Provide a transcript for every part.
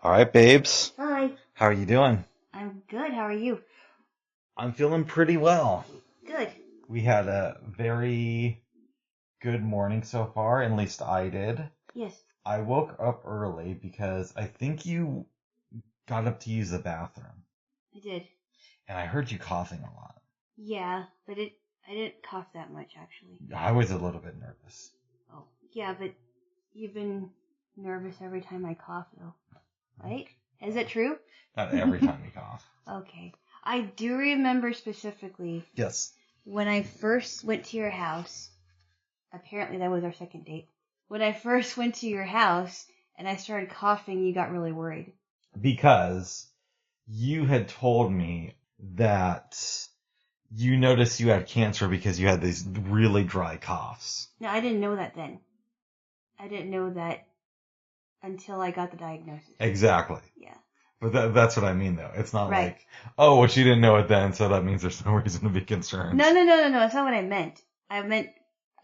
All right, babes. Hi. How are you doing? I'm good. How are you? I'm feeling pretty well. Good. We had a very good morning so far, at least I did. Yes. I woke up early because I think you got up to use the bathroom. I did. And I heard you coughing a lot. Yeah, but I didn't cough that much actually. I was a little bit nervous. Oh, yeah, but you've been nervous every time I cough though, right? Is it true? Not every time you cough. Okay. I do remember specifically Yes. when I first went to your house. Apparently that was our second date. When I first went to your house and I started coughing, you got really worried. Because you had told me that you noticed you had cancer because you had these really dry coughs. No, I didn't know that then. I didn't know that until I got the diagnosis. Exactly. Yeah. But that's what I mean, though. It's not Right. like, oh, well, she didn't know it then, so that means there's no reason to be concerned. No. That's not what I meant. I meant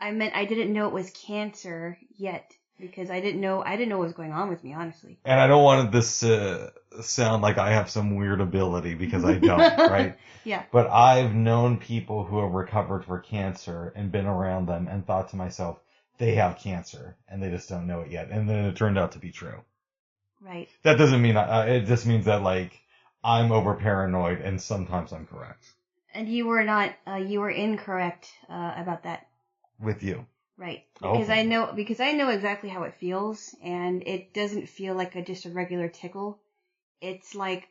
I didn't know it was cancer yet because I didn't know what was going on with me, honestly. And I don't want this to sound like I have some weird ability because I don't, right? Yeah. But I've known people who have recovered for cancer and been around them and thought to myself, they have cancer and they just don't know it yet. And then it turned out to be true. Right. That doesn't mean, it just means that, like, I'm over paranoid and sometimes I'm correct. And you were not, you were incorrect, about that. With you. Right. Because I know exactly how it feels, and it doesn't feel like just a regular tickle. It's like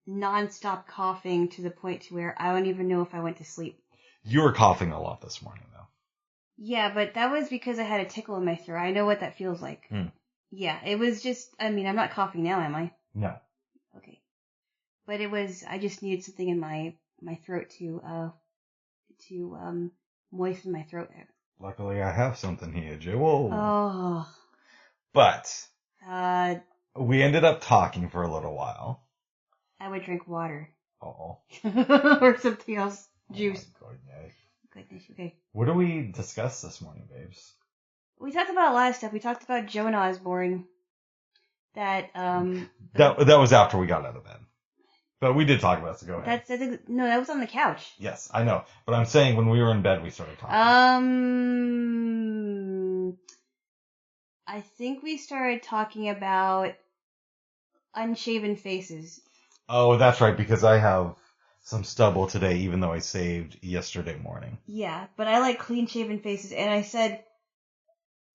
nonstop coughing to the point to where I don't even know if I went to sleep. You were coughing a lot this morning, though. Yeah, but that was because I had a tickle in my throat. I know what that feels like. Yeah, it was just, I'm not coughing now, am I? No. Okay. But I just needed something in my throat to moisten my throat there. Luckily, I have something here, Jaylo. Oh. But we ended up talking for a little while. I would drink water. Oh. Or something else. Juice. Oh my Goodness, okay. What did we discuss this morning, babes? We talked about a lot of stuff. We talked about Joan Osborne. That was after we got out of bed. But we did talk about it, so go ahead. No, that was on the couch. Yes, I know. But I'm saying when we were in bed, we started talking. I think we started talking about unshaven faces. Oh, that's right, because I have some stubble today, even though I saved yesterday morning. Yeah, but I like clean-shaven faces, and I said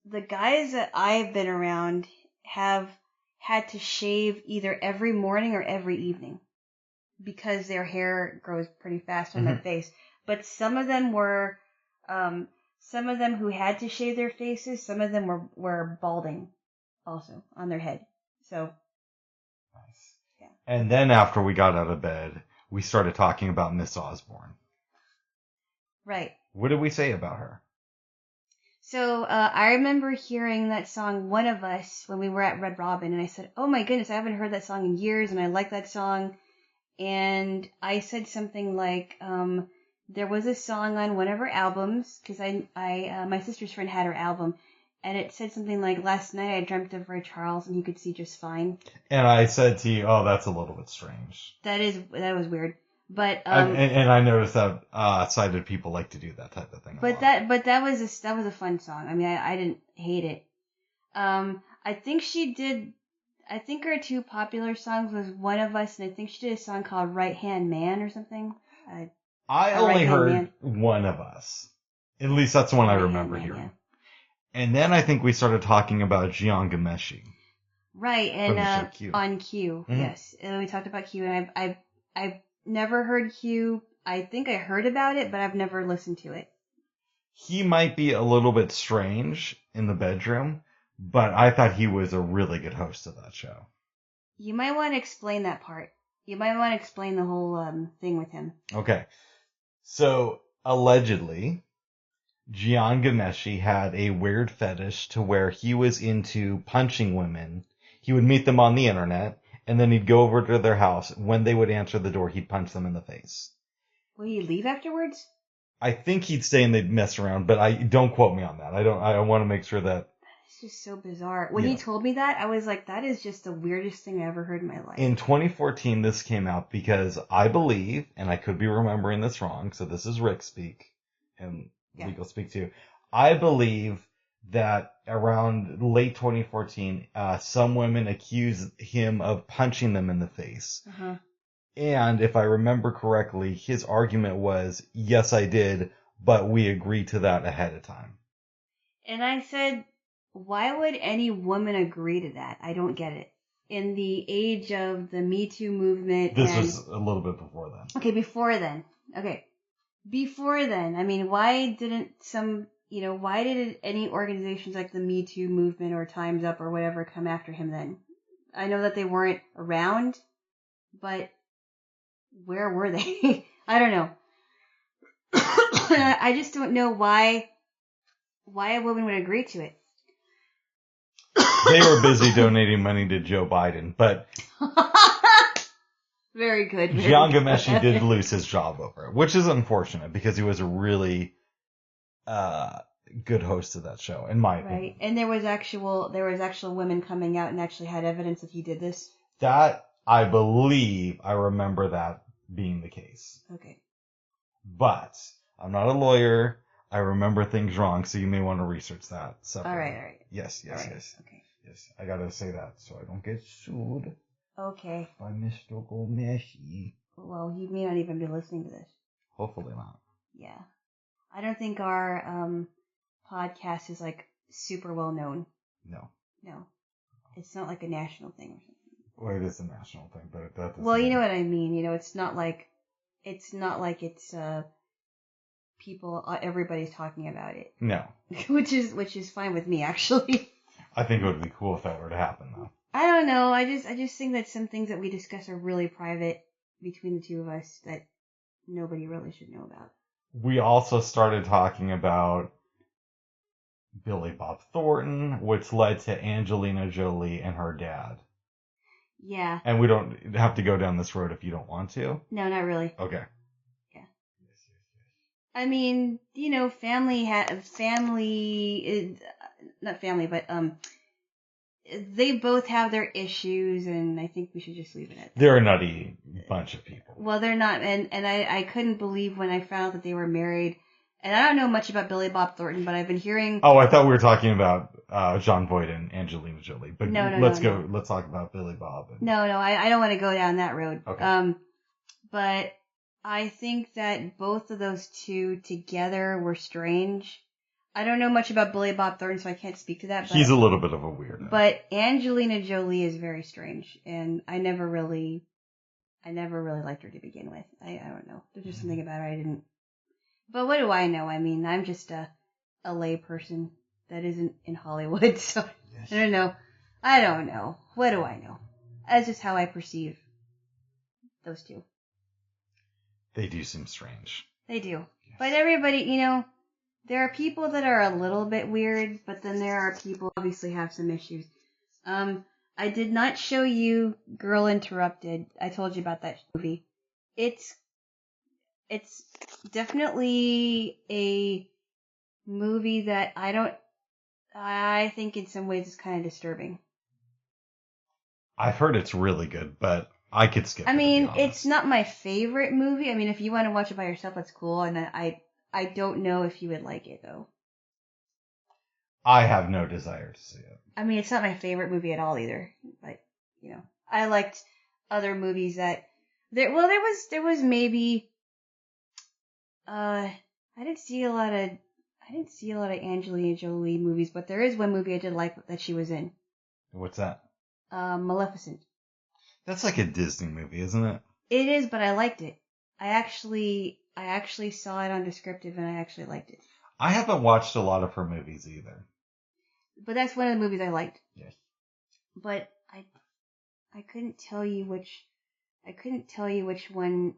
the guys that I've been around have had to shave either every morning or every evening because their hair grows pretty fast on their face. But some of them who had to shave their faces, some of them were balding also on their head. So. Nice. Yeah. And then after we got out of bed, we started talking about Miss Osborne. Right. What did we say about her? So, I remember hearing that song, One of Us, when we were at Red Robin, and I said, oh my goodness, I haven't heard that song in years, and I like that song. And I said something like, there was a song on one of her albums, because my sister's friend had her album, and it said something like, last night I dreamt of Ray Charles, and he could see just fine. And I said to you, oh, that's a little bit strange. That was weird. But and I noticed that sighted people like to do that type of thing. But that was a fun song. I didn't hate it. I think her two popular songs was One of Us, and I think she did a song called Right Hand Man or something. I only heard One of Us. At least that's the one I remember hearing. Yeah. And then I think we started talking about Jian Gameshi. Right, and Q. On Q, yes. And we talked about Q, and I've never heard Q. I think I heard about it, but I've never listened to it. He might be a little bit strange in the bedroom, but I thought he was a really good host of that show. You might want to explain that part. You might want to explain the whole thing with him. Okay. So, allegedly, Jian Gameshi had a weird fetish to where he was into punching women. He would meet them on the internet, and then he'd go over to their house. When they would answer the door, he'd punch them in the face. Will he leave afterwards? I think he'd stay and they'd mess around, but don't quote me on that. I want to make sure that It's just so bizarre. When Yeah. he told me that, I was like, that is just the weirdest thing I ever heard in my life. In 2014, this came out because I believe, and I could be remembering this wrong, so this is Rick speak and legal speak too. I believe that around late 2014, some women accused him of punching them in the face. Uh-huh. And if I remember correctly, his argument was, yes, I did, but we agreed to that ahead of time. And I said, why would any woman agree to that? I don't get it. In the age of the Me Too movement. This was a little bit before then. Okay, before then. Okay. Before then. I mean, why didn't why did any organizations like the Me Too movement or Time's Up or whatever come after him then? I know that they weren't around, but where were they? I don't know. I just don't know why a woman would agree to it. They were busy donating money to Joe Biden, but very good. Jian Ghomeshi did lose his job over it, which is unfortunate because he was a really good host of that show, in my opinion. Right, and there was actual women coming out and actually had evidence that he did this. That, I believe, I remember that being the case. Okay. But I'm not a lawyer. I remember things wrong, so you may want to research that separately. All right. Yes. Okay. Yes, I gotta say that so I don't get sued. Okay. By Mr. Ghomeshi. Well, he may not even be listening to this. Hopefully not. Yeah. I don't think our podcast is like super well known. No. It's not like a national thing or something. Well, it is a national thing, but that doesn't. Well, you know what I mean. It's not like it's people. Everybody's talking about it. No. which is fine with me, actually. I think it would be cool if that were to happen, though. I don't know. I just think that some things that we discuss are really private between the two of us that nobody really should know about. We also started talking about Billy Bob Thornton, which led to Angelina Jolie and her dad. Yeah. And we don't have to go down this road if you don't want to. No, not really. Okay. Yeah. I mean, they both have their issues, and I think we should just leave it at that. They're a nutty bunch of people. Well, they're not, and I couldn't believe when I found out that they were married. And I don't know much about Billy Bob Thornton, but I've been hearing. Oh, I thought we were talking about John Voight and Angelina Jolie. But let's talk about Billy Bob. No, I don't want to go down that road. Okay. But I think that both of those two together were strange. I don't know much about Billy Bob Thornton, so I can't speak to that. But, he's a little bit of a weirdo. But Angelina Jolie is very strange, and I never really liked her to begin with. I don't know. There's just something about her I didn't. But what do I know? I mean, I'm just a lay person that isn't in Hollywood, so yes. I don't know. What do I know? That's just how I perceive those two. They do seem strange. They do. Yes. But everybody, there are people that are a little bit weird, but then there are people who obviously have some issues. I did not show you Girl Interrupted. I told you about that movie. It's definitely a movie that I think in some ways is kind of disturbing. I've heard it's really good, but I could skip it. I mean, it's not my favorite movie. I mean, if you want to watch it by yourself, that's cool. And I don't know if you would like it, though. I have no desire to see it. I mean, it's not my favorite movie at all either. But, I liked other movies that... There was maybe... I didn't see a lot of Angelina Jolie movies, but there is one movie I did like that she was in. What's that? Maleficent. That's like a Disney movie, isn't it? It is, but I liked it. I actually saw it on Descriptive and I actually liked it. I haven't watched a lot of her movies either. But that's one of the movies I liked. Yes. But I couldn't tell you which one.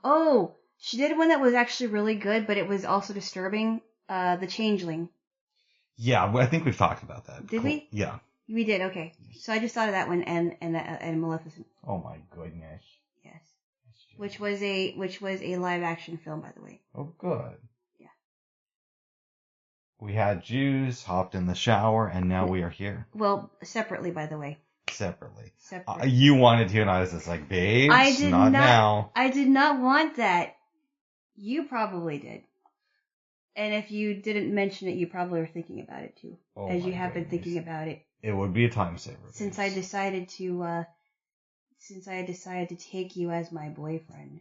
Oh! She did one that was actually really good, but it was also disturbing. The Changeling. Yeah, I think we've talked about that. Did we? Yeah. We did, okay. So I just thought of that one and Maleficent. Oh my goodness. Yes. Which was a live action film, by the way. Oh, good. Yeah. We had juice, hopped in the shower, and now we are here. Well, separately, by the way. Separately. Separately. You wanted to, and I was just like, babes, not now. I did not want that. You probably did. And if you didn't mention it, you probably were thinking about it too. As you have been thinking about it. It would be a time saver. Since I decided to take you as my boyfriend.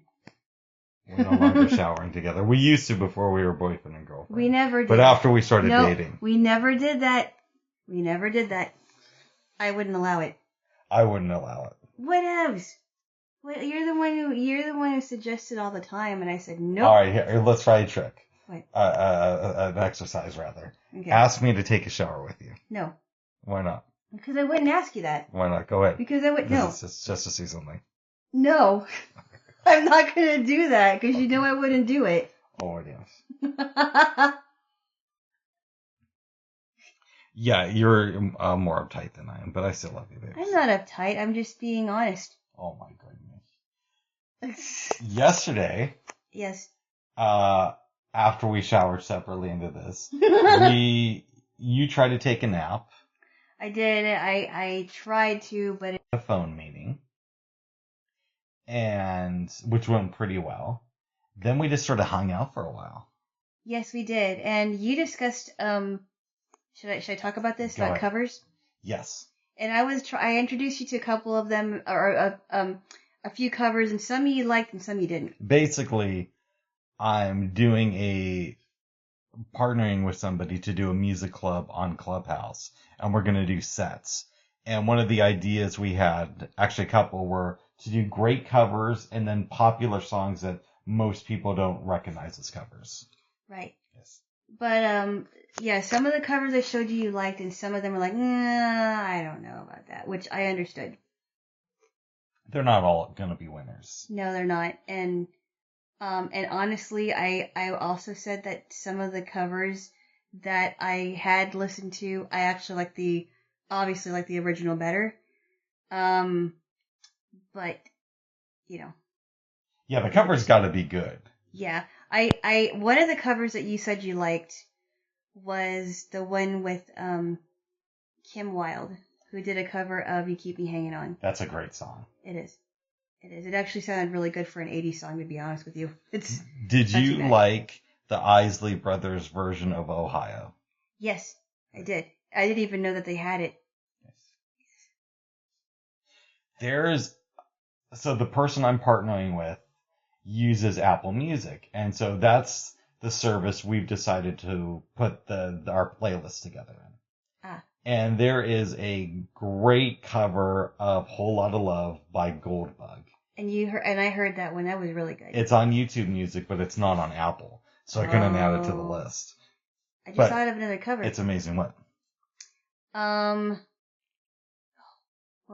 We're no longer showering together. We used to before we were boyfriend and girlfriend. We never did. But after we started dating. We never did that. We never did that. I wouldn't allow it. I wouldn't allow it. Whatevs. Well, you're the one who suggested all the time, and I said no. All right, here, let's try a trick. What? An exercise, rather. Okay. Ask me to take a shower with you. No. Why not? Because I wouldn't ask you that. Why not? Go ahead. Because I would no. It's just a season thing. No. I'm not gonna do that because you know I wouldn't do it. Oh, yes. Yeah, you're more uptight than I am, but I still love you, babe. I'm not uptight. I'm just being honest. Oh my goodness. Yesterday. Yes. After we showered separately into this, you tried to take a nap. I did. I tried to, but a phone meeting, and which went pretty well. Then we just sort of hung out for a while. Yes, we did, and you discussed. Should I talk about this about covers? Yes. And I introduced you to a couple of them, or a few covers, and some you liked and some you didn't. Basically, I'm doing partnering with somebody to do a music club on Clubhouse, and we're going to do sets. And one of the ideas we had, actually a couple, were to do great covers and then popular songs that most people don't recognize as covers. Right. Yes. But, yeah, some of the covers I showed you liked, and some of them were like, nah, I don't know about that, which I understood. They're not all going to be winners. No, they're not. And honestly, I also said that some of the covers that I had listened to, I actually obviously like the original better. But, you know. Yeah, the cover's got to be good. Yeah. One of the covers that you said you liked was the one with, Kim Wilde, who did a cover of You Keep Me Hanging On. That's a great song. It is. It is. It actually sounded really good for an 80s song, to be honest with you. Did you like the Isley Brothers version of Ohio? Yes, I did. I didn't even know that they had it. Yes. So the person I'm partnering with uses Apple Music, and so that's the service we've decided to put our playlist together in. And there is a great cover of Whole Lotta Love by Goldbug. And I heard that one. That was really good. It's on YouTube Music, but it's not on Apple, so I couldn't add it to the list. I just thought of another cover. It's amazing. What? What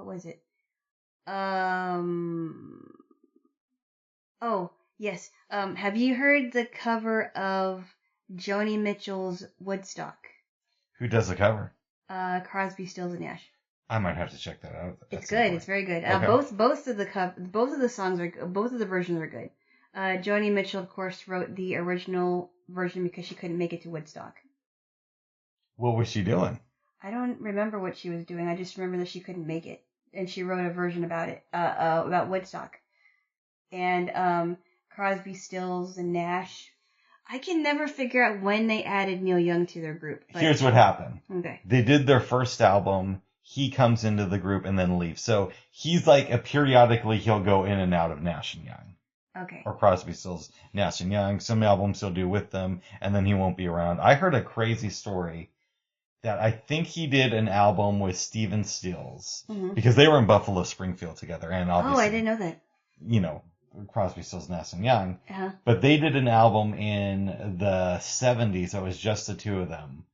was it? Oh, yes. Have you heard the cover of Joni Mitchell's Woodstock? Who does the cover? Crosby, Stills, and Nash. I might have to check that out. It's good. It's very good. Okay. Both of the songs both of the versions are good. Joni Mitchell, of course, wrote the original version because she couldn't make it to Woodstock. What was she doing? I don't remember what she was doing. I just remember that she couldn't make it, and she wrote a version about it, about Woodstock. And Crosby, Stills, and Nash. I can never figure out when they added Neil Young to their group. Here's what happened. Okay. They did their first album. He comes into the group and then leaves. So he's like periodically he'll go in and out of Nash and Young. Okay. Or Crosby, Stills, Nash and Young. Some albums he'll do with them, and then he won't be around. I heard a crazy story that I think he did an album with Stephen Stills because they were in Buffalo Springfield together, and obviously, I didn't know that. You know, Crosby, Stills, Nash and Young. Uh-huh. But they did an album in the 70s. It was just the two of them.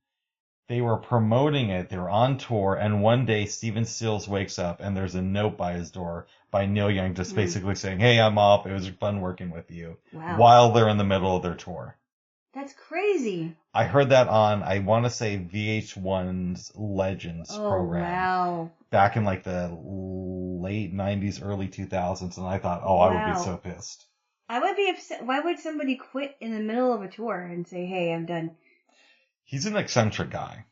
They were promoting it. They were on tour, and one day Stephen Stills wakes up, and there's a note by his door by Neil Young just basically saying, "Hey, I'm off. It was fun working with you." Wow. While they're in the middle of their tour. That's crazy. I heard that on, I want to say, VH1's Legends program. Wow. Back in like the late 90s, early 2000s, and I thought, I would be so pissed. I would be upset. Why would somebody quit in the middle of a tour and say, "Hey, I'm done"? He's an eccentric guy.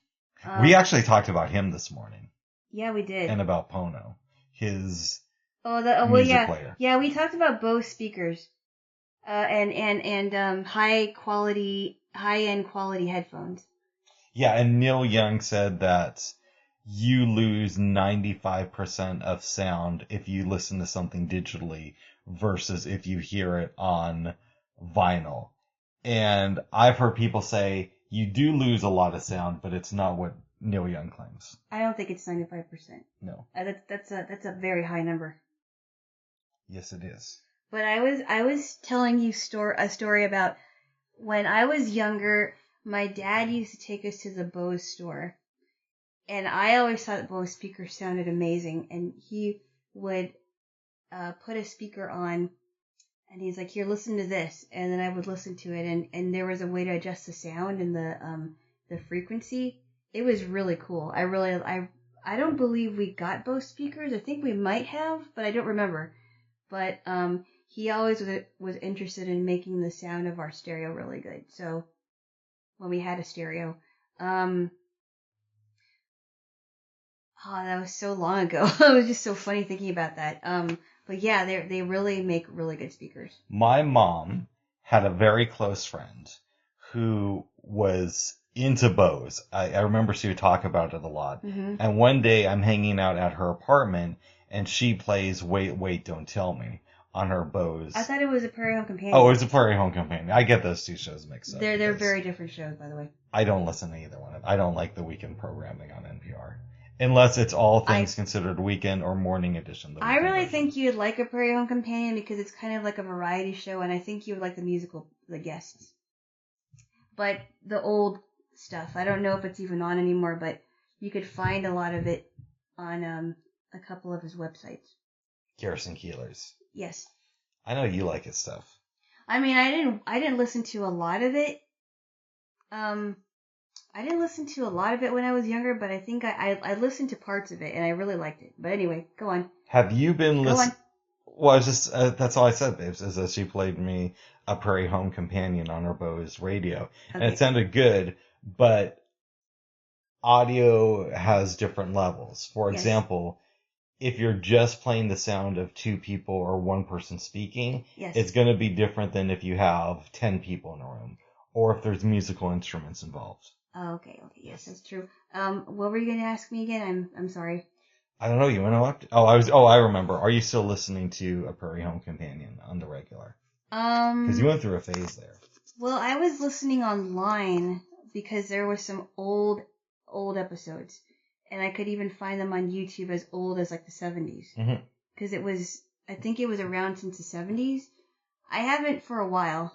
We actually talked about him this morning. Yeah, we did. And about Pono, his music player. Yeah, we talked about Bose speakers, and high end quality headphones. Yeah, and Neil Young said that you lose 95% of sound if you listen to something digitally versus if you hear it on vinyl. And I've heard people say you do lose a lot of sound, but it's not what Neil Young claims. I don't think it's 95%. No. That's a very high number. Yes, it is. But I was telling you a story about when I was younger. My dad used to take us to the Bose store, and I always thought Bose speakers sounded amazing. And he would put a speaker on, and he's like, "Here, listen to this," and then I would listen to it, and there was a way to adjust the sound and the frequency. It was really cool. I don't believe we got Bose speakers. I think we might have, but I don't remember. But he always was interested in making the sound of our stereo really good. So when we had a stereo, that was so long ago. It was just so funny thinking about that. But yeah, they really make really good speakers. My mom had a very close friend who was into Bose. I remember she would talk about it a lot. Mm-hmm. And one day I'm hanging out at her apartment and she plays Wait, Wait, Don't Tell Me on her Bose. I thought it was a Prairie Home Companion. Oh, it was a Prairie Home Companion. I get those two shows mixed up. They're very different shows, by the way. I don't listen to either one of them. I don't like the weekend programming on NPR. Unless it's all things considered weekend or morning edition. I really think you'd like a Prairie Home Companion because it's kind of like a variety show, and I think you would like the guests. But the old stuff, I don't know if it's even on anymore, but you could find a lot of it on a couple of his websites. Garrison Keillor's. Yes. I know you like his stuff. I mean, I didn't listen to a lot of it. I didn't listen to a lot of it when I was younger, but I think I listened to parts of it, and I really liked it. But anyway, go on. Have you been listening? Go on. Well, I was just, that's all I said, babes, is that she played me a Prairie Home Companion on her Bose radio. Okay. And it sounded good, but audio has different levels. For example, if you're just playing the sound of two people or one person speaking, it's going to be different than if you have 10 people in a room, or if there's musical instruments involved. Oh, okay. Yes, that's true. What were you going to ask me again? I'm sorry. I don't know. You interrupt? I remember. Are you still listening to a Prairie Home Companion on the regular? Because you went through a phase there. Well, I was listening online because there were some old episodes, and I could even find them on YouTube as old as like the 70s. Because I think it was around since the 70s. I haven't for a while.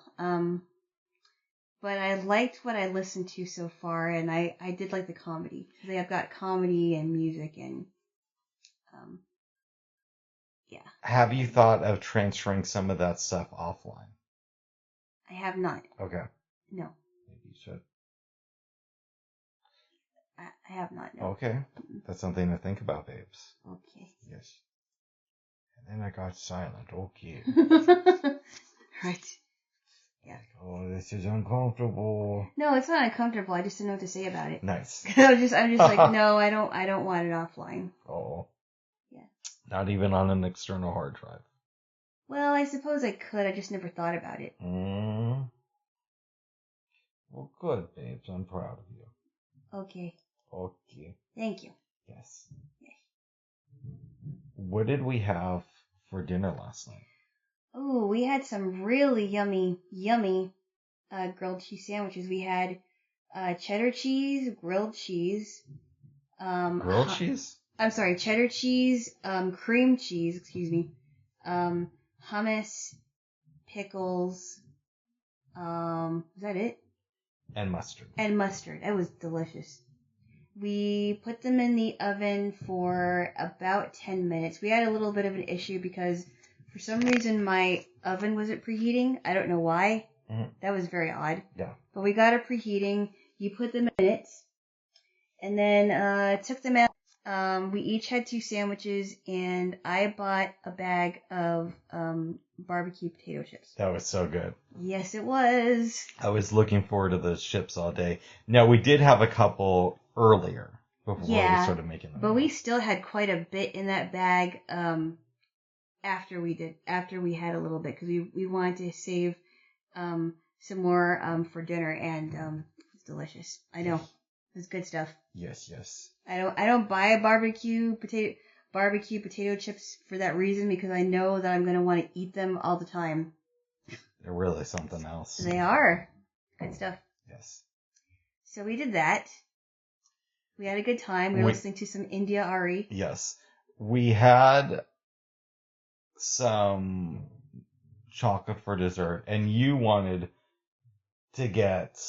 But I liked what I listened to so far, and I did like the comedy. They've got comedy and music and, yeah. Have you thought of transferring some of that stuff offline? I have not. Okay. No. Maybe you should. I have not, no. Okay. That's something to think about, babes. Okay. Yes. And then I got silent. Okay. Right. Yeah. Oh, this is uncomfortable. No, it's not uncomfortable. I just didn't know what to say about it. Nice. I'm just like, no, I don't want it offline. Oh. Yeah. Not even on an external hard drive. Well, I suppose I could. I just never thought about it. Well, good, babes. I'm proud of you. Okay. Okay. Thank you. Yes. What did we have for dinner last night? Oh, we had some really yummy grilled cheese sandwiches. We had cheddar cheese, grilled cheese. Grilled cheese? I'm sorry, cheddar cheese, cream cheese, excuse me, hummus, pickles. Is that it? And mustard. It was delicious. We put them in the oven for about 10 minutes. We had a little bit of an issue because for some reason my oven wasn't preheating. I don't know why. Mm-hmm. That was very odd. Yeah. But we got it preheating. You put them in it, and then took them out. We each had 2 sandwiches, and I bought a bag of barbecue potato chips. That was so good. Yes, it was. I was looking forward to those chips all day. Now, we did have a couple earlier before we started making them. But we still had quite a bit in that bag after we had a little bit, because we wanted to save some more for dinner, and it's delicious. I know. It's good stuff. Yes, yes. I don't buy barbecue potato chips for that reason, because I know that I'm going to want to eat them all the time. They're really something else. They are. Good stuff. Yes. So we did that. We had a good time. We were listening to some India Ari. Yes. We had some chocolate for dessert, and you wanted to get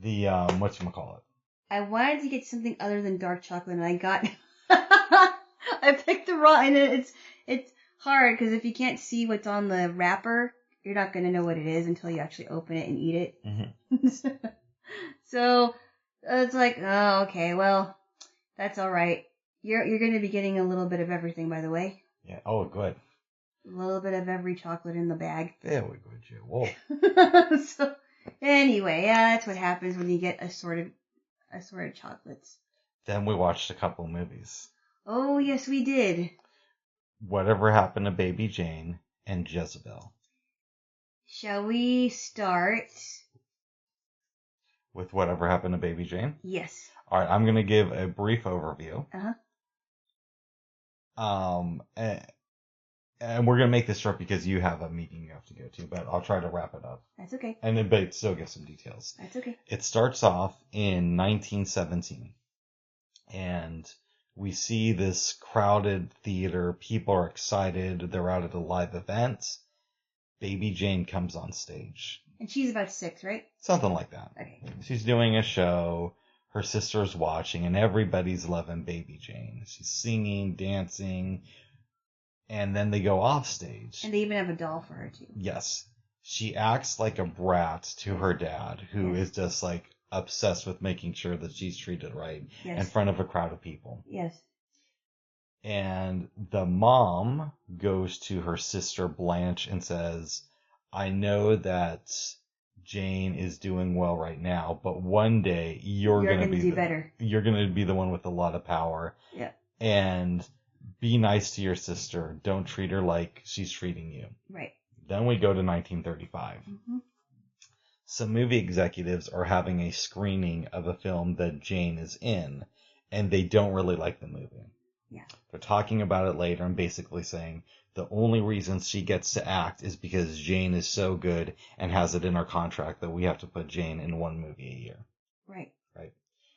the, whatchamacallit? I wanted to get something other than dark chocolate, and I got... I picked the wrong... And it's hard, because if you can't see what's on the wrapper, you're not going to know what it is until you actually open it and eat it. Mm-hmm. So, it's like, oh, okay, well, that's all right. You're going to be getting a little bit of everything, by the way. Yeah. Oh, good. A little bit of every chocolate in the bag. There we go, Joe. Whoa. So, anyway, yeah, that's what happens when you get assorted chocolates. Then we watched a couple movies. Oh, yes, we did. Whatever Happened to Baby Jane and Jezebel. Shall we start? With Whatever Happened to Baby Jane? Yes. All right, I'm going to give a brief overview. And we're going to make this short because you have a meeting you have to go to, but I'll try to wrap it up. That's okay. But still get some details. That's okay. It starts off in 1917, and we see this crowded theater. People are excited. They're out at a live event. Baby Jane comes on stage. And she's about 6, right? Something like that. Okay. She's doing a show. Her sister's watching, and everybody's loving Baby Jane. She's singing, dancing, and then they go off stage. And they even have a doll for her, too. Yes. She acts like a brat to her dad, who is just, like, obsessed with making sure that she's treated right in front of a crowd of people. Yes. And the mom goes to her sister Blanche and says, I know that Jane is doing well right now, but one day you're going to do better. You're going to be the one with a lot of power. Yeah. And be nice to your sister. Don't treat her like she's treating you. Right. Then we go to 1935. Mm-hmm. Some movie executives are having a screening of a film that Jane is in, and they don't really like the movie. Yeah. They're talking about it later and basically saying the only reason she gets to act is because Jane is so good and has it in our contract that we have to put Jane in one movie a year. Right. Right.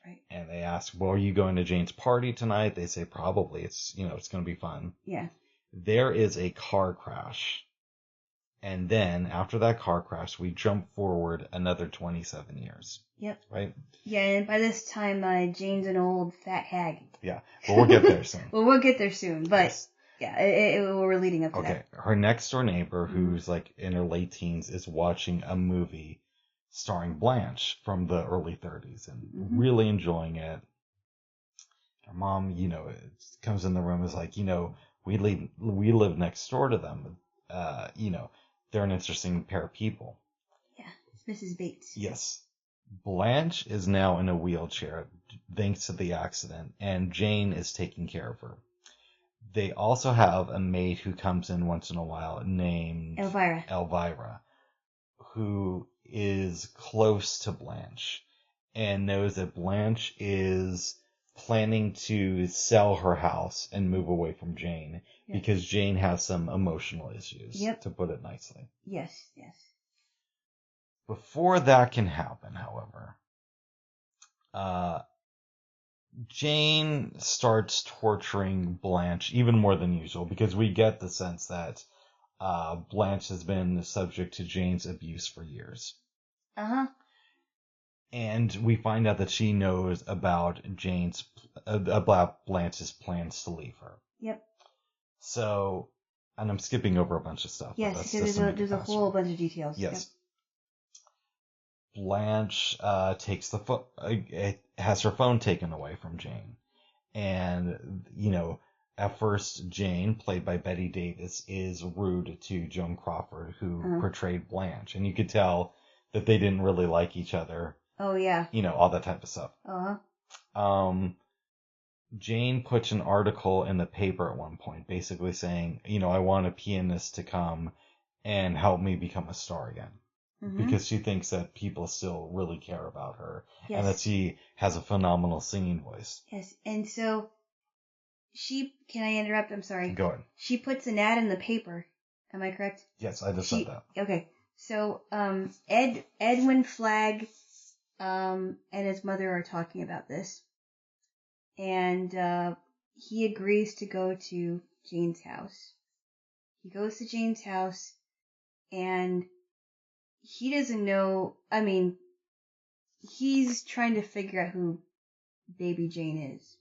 Right. And they ask, well, are you going to Jane's party tonight? They say probably. It's going to be fun. Yeah. There is a car crash. And then after that car crash, we jump forward another 27 years. Yep. Right? Yeah, and by this time, Jane's an old fat hag. Yeah, but we'll get there soon. Well, we'll get there soon, but yes. Yeah, we're leading up to that. Okay, her next door neighbor, who's like in her late teens, is watching a movie starring Blanche from the early 30s and really enjoying it. Her mom, comes in the room and is like, we live next door to them. They're an interesting pair of people. Yeah, it's Mrs. Bates. Yes. Blanche is now in a wheelchair thanks to the accident, and Jane is taking care of her. They also have a maid who comes in once in a while named Elvira, who is close to Blanche and knows that Blanche is planning to sell her house and move away from Jane because Jane has some emotional issues, to put it nicely. Yes, yes. Before that can happen, however, Jane starts torturing Blanche even more than usual because we get the sense that Blanche has been subject to Jane's abuse for years. Uh-huh. And we find out that she knows about Blanche's plans to leave her. Yep. So, and I'm skipping over a bunch of stuff. Yes, because there's a whole bunch of details. Yes. Yep. Blanche has her phone taken away from Jane, And, at first Jane, played by Betty Davis, is rude to Joan Crawford, who portrayed Blanche. And you could tell that they didn't really like each other. Oh, yeah. All that type of stuff. Uh-huh. Jane puts an article in the paper at one point, basically saying, I want a pianist to come and help me become a star again. Because she thinks that people still really care about her. Yes. And that she has a phenomenal singing voice. Yes. And so can I interrupt? I'm sorry. Go ahead. She puts an ad in the paper. Am I correct? Yes, I just said that. Okay. So, Edwin Flagg, and his mother are talking about this. And, he agrees to go to Jane's house. He goes to Jane's house, and he doesn't know, he's trying to figure out who baby Jane is.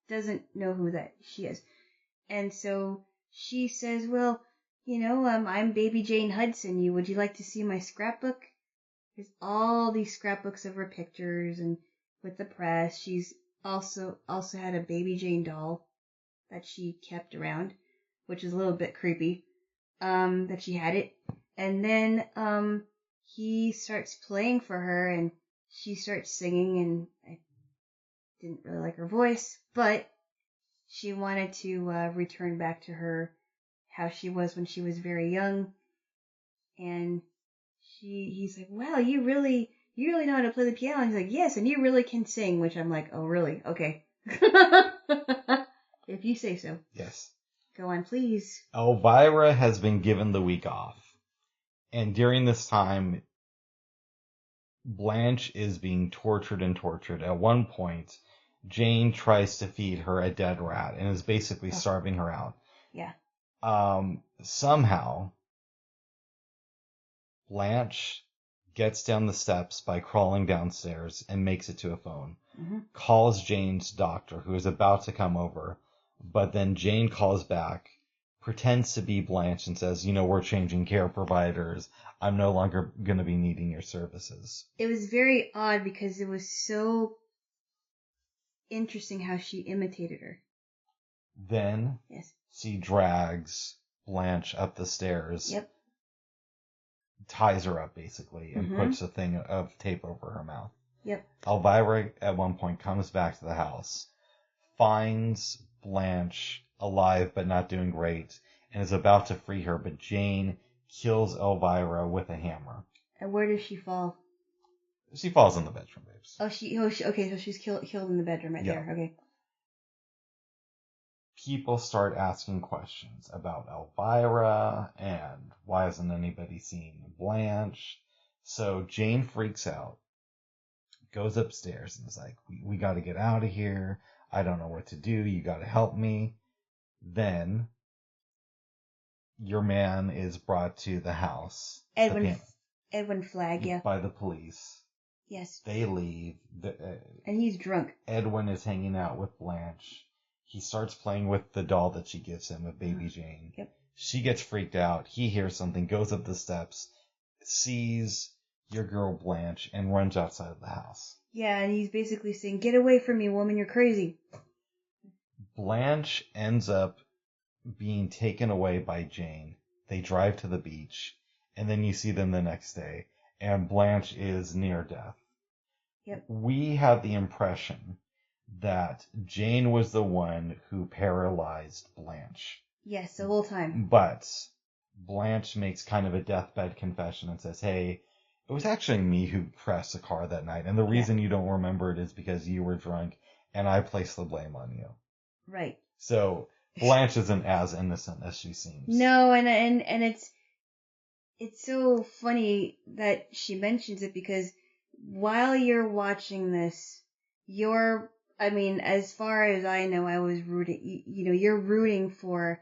Doesn't know who she is. And so she says, well, I'm baby Jane Hudson. Would you like to see my scrapbook? There's all these scrapbooks of her pictures and with the press. She's also had a baby Jane doll that she kept around, which is a little bit creepy, that she had it. And then, he starts playing for her and she starts singing, and I didn't really like her voice, but she wanted to, return back to her, how she was when she was very young. And he's like, wow, you really know how to play the piano. And he's like, yes, and you really can sing, which I'm like, oh, really? Okay. If you say so. Yes. Go on, please. Elvira has been given the week off. And during this time, Blanche is being tortured and tortured. At one point, Jane tries to feed her a dead rat and is basically starving her out. Yeah. Somehow, Blanche gets down the steps by crawling downstairs and makes it to a phone. Calls Jane's doctor, who is about to come over, but then Jane calls back, pretends to be Blanche, and says, we're changing care providers. I'm no longer going to be needing your services. It was very odd because it was so interesting how she imitated her. Then she drags Blanche up the stairs. Yep. Ties her up, basically, and puts a thing of tape over her mouth. Yep. Elvira, at one point, comes back to the house, finds Blanche alive but not doing great, and is about to free her, but Jane kills Elvira with a hammer. And where does she fall? She falls in the bedroom, babes. Okay, so she's killed in the bedroom right there. Okay. People start asking questions about Elvira and why hasn't anybody seen Blanche. So Jane freaks out, goes upstairs and is like, we got to get out of here. I don't know what to do. You got to help me. Then your man is brought to the house. Edwin Flagg, yeah. By the police. Yes. They leave. And he's drunk. Edwin is hanging out with Blanche. He starts playing with the doll that she gives him, of baby Jane. Yep. She gets freaked out. He hears something, goes up the steps, sees your girl Blanche, and runs outside of the house. Yeah, and he's basically saying, get away from me, woman, you're crazy. Blanche ends up being taken away by Jane. They drive to the beach, and then you see them the next day, and Blanche is near death. Yep. We have the impression that Jane was the one who paralyzed Blanche. Yes, the whole time. But Blanche makes kind of a deathbed confession and says, hey, it was actually me who crashed the car that night, and the reason you don't remember it is because you were drunk, and I placed the blame on you. Right. So Blanche isn't as innocent as she seems. No, and it's so funny that she mentions it, because while you're watching this, as far as I know, I was rooting, you're rooting for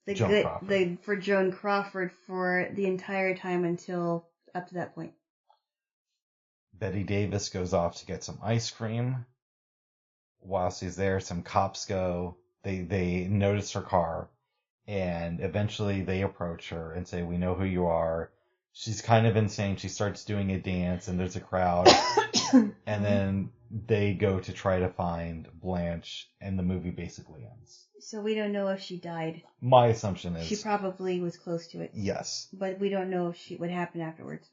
for Joan Crawford for the entire time until up to that point. Betty Davis goes off to get some ice cream. While she's there, some cops go. They notice her car, and eventually they approach her and say, we know who you are. She's kind of insane. She starts doing a dance, and there's a crowd. And then they go to try to find Blanche, and the movie basically ends. So we don't know if she died. My assumption is She probably was close to it. yes. But we don't know if what happened afterwards.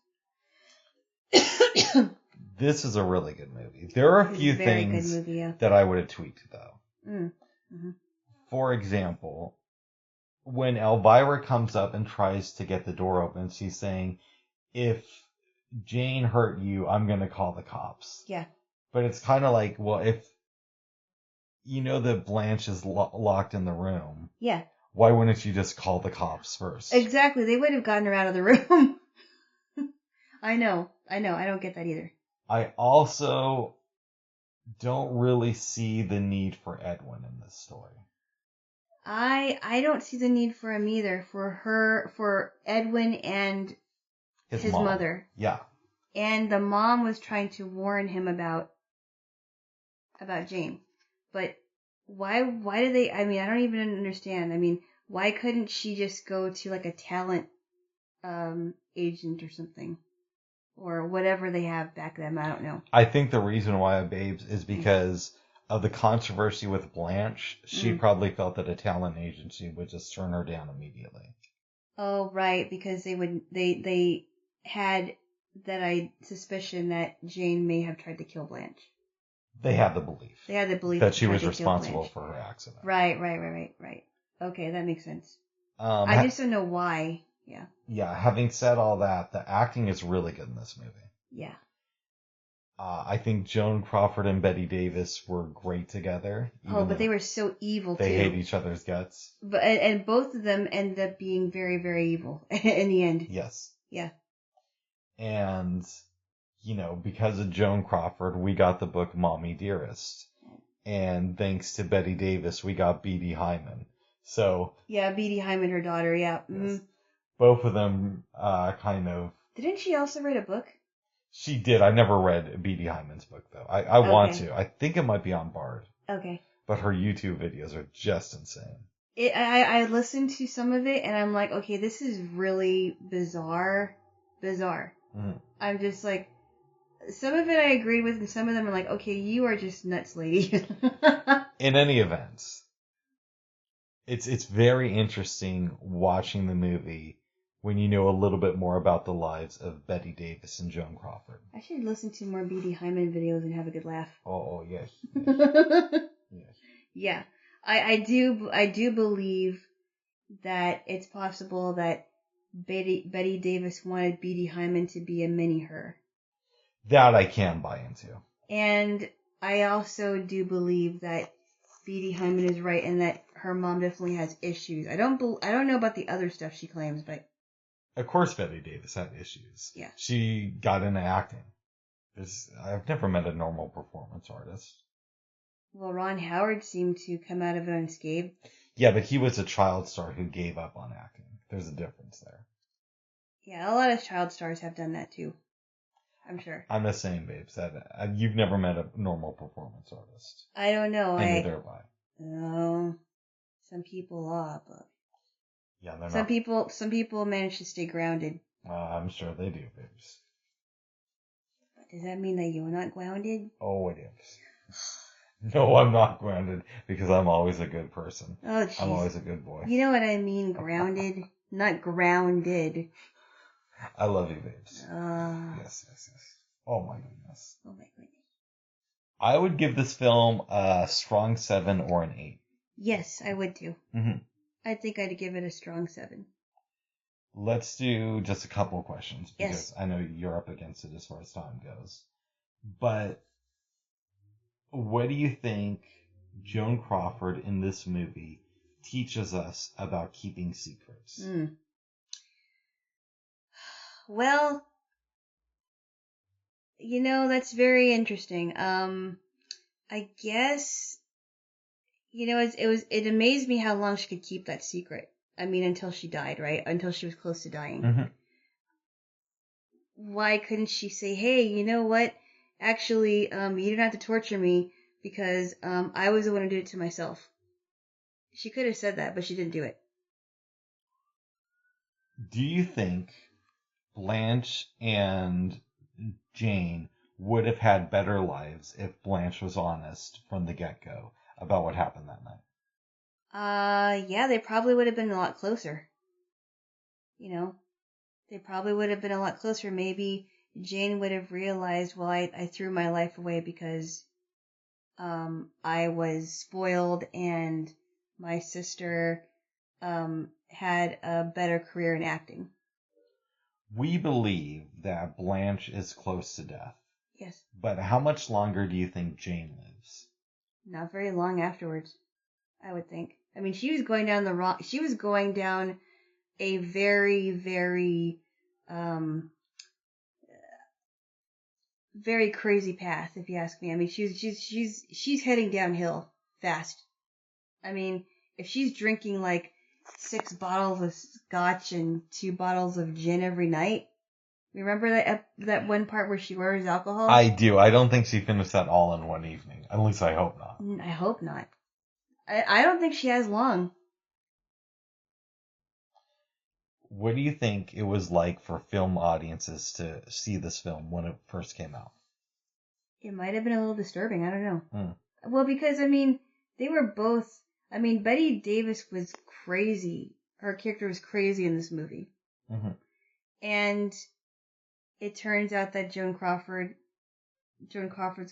This is a really good movie. There are a few things that I would have tweaked, though. Mm-hmm. For example, when Elvira comes up and tries to get the door open, she's saying, if Jane hurt you, I'm going to call the cops. Yeah. But it's kind of like, well, if you know that Blanche is locked in the room. Yeah. Why wouldn't you just call the cops first? Exactly. They would have gotten her out of the room. I know. I don't get that either. I also don't really see the need for Edwin in this story. I don't see the need for him either. For Edwin and his mother. Yeah. And the mom was trying to warn him about Jane. But why do they, I don't even understand. Why couldn't she just go to like a talent agent or something? Or whatever they have back then, I don't know. I think the reason why, Babes, is because of the controversy with Blanche. She probably felt that a talent agency would just turn her down immediately. Oh, right, because they had that suspicion that Jane may have tried to kill Blanche. They had the belief. That she was responsible for her accident. Right. Okay, that makes sense. I just don't know why. Yeah. Yeah, having said all that, the acting is really good in this movie. Yeah. I think Joan Crawford and Bette Davis were great together. Oh, but they were so evil, too. They hate each other's guts. But and both of them ended up being very, very evil in the end. Yes. Yeah. And, because of Joan Crawford, we got the book Mommy Dearest. And thanks to Bette Davis, we got Beatty Hyman. So... Yeah, Beatty Hyman, her daughter, yeah. Yes. Both of them kind of... Didn't she also write a book? She did. I never read Beatty Hyman's book, though. I want to. I think it might be on Bard. Okay. But her YouTube videos are just insane. I listened to some of it, and I'm like, okay, this is really bizarre. Mm-hmm. I'm just like, some of it I agreed with, and some of them are like, okay, you are just nuts, lady. In any event, it's very interesting watching the movie when you know a little bit more about the lives of Bette Davis and Joan Crawford. I should listen to more Beatty Hyman videos and have a good laugh. Oh, yes. Yes. Yeah. I do believe that it's possible that Bette Davis wanted Beatty Hyman to be a mini her. That I can buy into. And I also do believe that Beatty Hyman is right and that her mom definitely has issues. I don't know about the other stuff she claims, but... Of course Bette Davis had issues. Yeah. She got into acting. I've never met a normal performance artist. Well, Ron Howard seemed to come out of it unscathed. Yeah, but he was a child star who gave up on acting. There's a difference there. Yeah, a lot of child stars have done that too. I'm sure. I'm just saying, babes, that you've never met a normal performance artist. I don't know. And neither have I. No, some people are, but yeah, they're not. Some people manage to stay grounded. I'm sure they do, babes. But does that mean that you're not grounded? Oh, it is. No, I'm not grounded because I'm always a good person. Oh, jeez. I'm always a good boy. You know what I mean, grounded, not grounded. I love you, babes. Yes. Oh my goodness. I would give this film a strong 7 or an 8. Yes, I would too. Mm-hmm. I think I'd give it a strong 7. Let's do just a couple of questions because yes. I know you're up against it as far as time goes. But what do you think Joan Crawford in this movie teaches us about keeping secrets? Well, that's very interesting. I guess, it amazed me how long she could keep that secret. Until she died, right? Until she was close to dying. Mm-hmm. Why couldn't she say, hey, you know what? Actually, you didn't have to torture me because, I was the one who did it to myself. She could have said that, but she didn't do it. Do you think Blanche and Jane would have had better lives if Blanche was honest from the get-go about what happened that night. Yeah, they probably would have been a lot closer. You know, they probably would have been a lot closer. Maybe Jane would have realized, well, I threw my life away because I was spoiled and my sister had a better career in acting. We believe that Blanche is close to death. Yes. But how much longer do you think Jane lives? Not very long afterwards, I would think. I mean, she was going down she was going down a very, very, very crazy path, if you ask me. I mean, she's heading downhill fast. I mean, if she's drinking like 6 bottles of scotch and 2 bottles of gin every night, remember that one part where she orders alcohol? I do. I don't think she finished that all in one evening. At least I hope not. I hope not. I don't think she has long. What do you think it was like for film audiences to see this film when it first came out? It might have been a little disturbing. I don't know. Well, because, I mean, they were both... I mean, Betty Davis was crazy. Her character was crazy in this movie. Mm-hmm. And it turns out that Joan Crawford's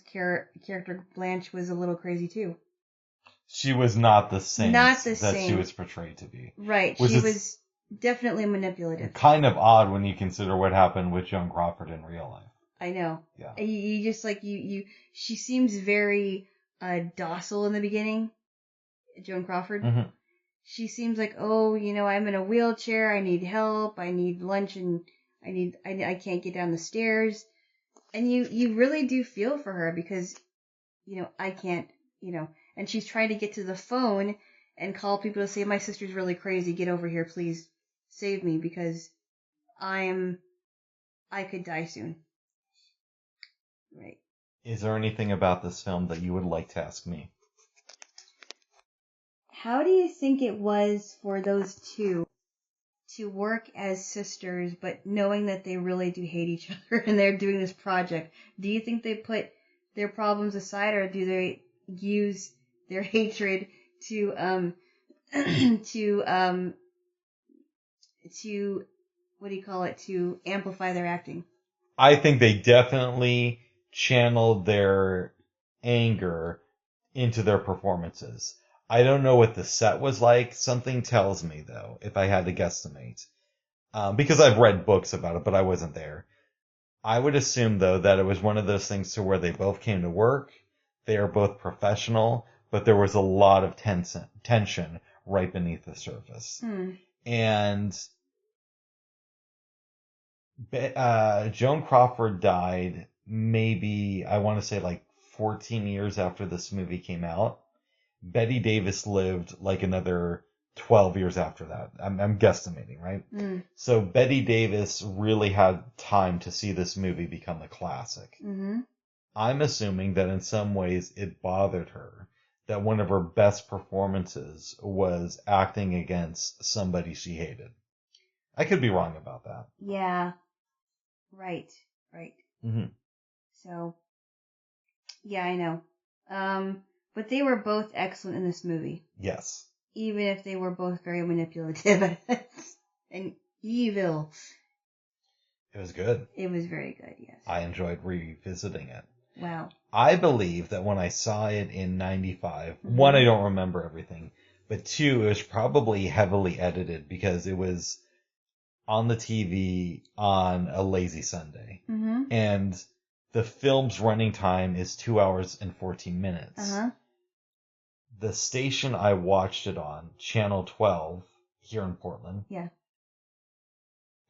character, Blanche, was a little crazy too. She was not the saint that she was portrayed to be. Right. She was definitely manipulative. Kind of odd when you consider what happened with Joan Crawford in real life. I know. Yeah. You just like, she seems very docile in the beginning, Joan Crawford. Mm-hmm. She seems like, oh, I'm in a wheelchair, I need help, I need lunch, and I can't get down the stairs. And you really do feel for her because, I can't, and she's trying to get to the phone and call people to say, my sister's really crazy, get over here, please save me because I could die soon. Right. Is there anything about this film that you would like to ask me? How do you think it was for those two to work as sisters, but knowing that they really do hate each other and they're doing this project? Do you think they put their problems aside, or do they use their hatred to to amplify their acting? I think they definitely channeled their anger into their performances. I don't know what the set was like. Something tells me, though, if I had to guesstimate, because I've read books about it, but I wasn't there. I would assume, though, that it was one of those things to where they both came to work. They are both professional, but there was a lot of tension right beneath the surface. And Joan Crawford died maybe, I want to say like 14 years after this movie came out. Betty Davis lived like another 12 years after that. I'm guesstimating, right? So Betty Davis really had time to see this movie become a classic. Mm-hmm. I'm assuming that in some ways it bothered her that one of her best performances was acting against somebody she hated. I could be wrong about that. Yeah. Right. Mm-hmm. So, yeah, I know. But they were both excellent in this movie. Yes. Even if they were both very manipulative and evil. It was good. It was very good, yes. I enjoyed revisiting it. Wow. I believe that when I saw it in 95, Mm-hmm. one, I don't remember everything, but two, it was probably heavily edited because it was on the TV on a lazy Sunday. Mm-hmm. And the film's running time is 2 hours and 14 minutes. Uh-huh. The station I watched it on, Channel 12, here in Portland. Yeah.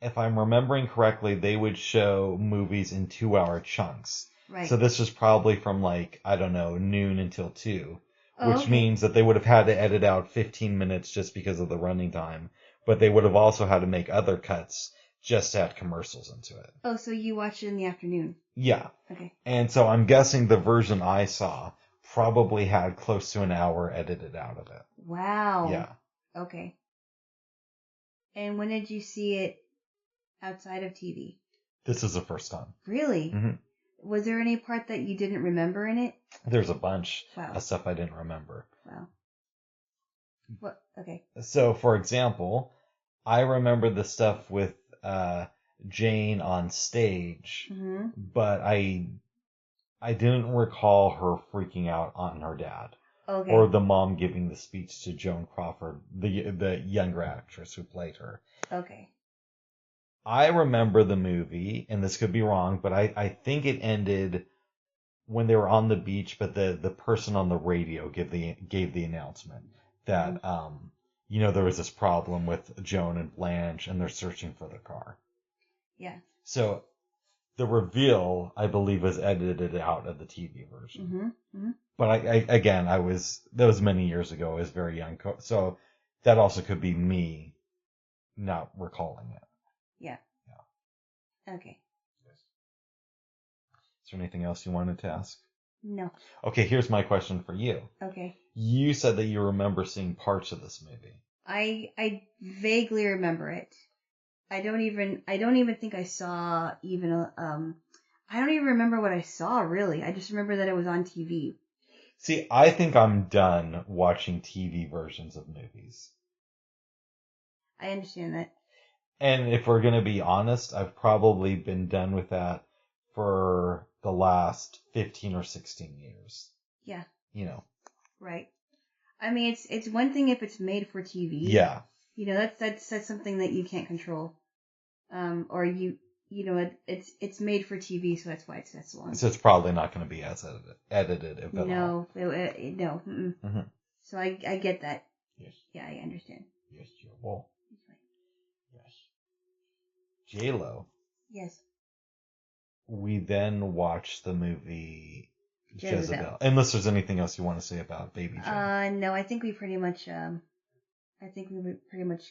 If I'm remembering correctly, they would show movies in 2-hour chunks. Right. So this was probably from like, I don't know, noon until 2. Which okay. means that they would have had to edit out 15 minutes just because of the running time. But they would have also had to make other cuts just to add commercials into it. Oh, so you watched it in the afternoon? Yeah. Okay. And so I'm guessing the version I saw probably had close to an hour edited out of it. Wow. Yeah. Okay. And when did you see it outside of TV? This is the first time. Really? Mm-hmm. Was there any part that you didn't remember in it? There's a bunch Wow. of stuff I didn't remember. Wow. What? Okay. So, for example, I remember the stuff with Jane on stage, Mm-hmm. but I didn't recall her freaking out on her dad. Okay. Or the mom giving the speech to Joan Crawford, the younger actress who played her. Okay. I remember the movie, and this could be wrong, but I think it ended when they were on the beach, but the person on the radio gave the announcement that there was this problem with Joan and Blanche, and they're searching for the car. Yeah. So the reveal, I believe, was edited out of the TV version. Mm-hmm. Mm-hmm. But that was many years ago. I was very young, so that also could be me not recalling it. Yeah. Yeah. Okay. Yes. Is there anything else you wanted to ask? No. Okay, here's my question for you. Okay. You said that you remember seeing parts of this movie. I vaguely remember it. I don't even think I saw even I don't even remember what I saw really. I just remember that it was on TV. See, I think I'm done watching TV versions of movies. I understand that. And if we're going to be honest, I've probably been done with that for the last 15 or 16 years. Yeah. Right. I mean, it's one thing if it's made for TV. Yeah. That's something that you can't control. Or it's made for TV, so that's why it's that long. So it's probably not going to be as edited if at all. No. Mm-hmm. So I get that. Yes. Yeah, I understand. Yes, Jaylo. Yes. Jaylo. Yes. We then watched the movie Jezebel. Unless there's anything else you want to say about Baby Jane. No, I think we pretty much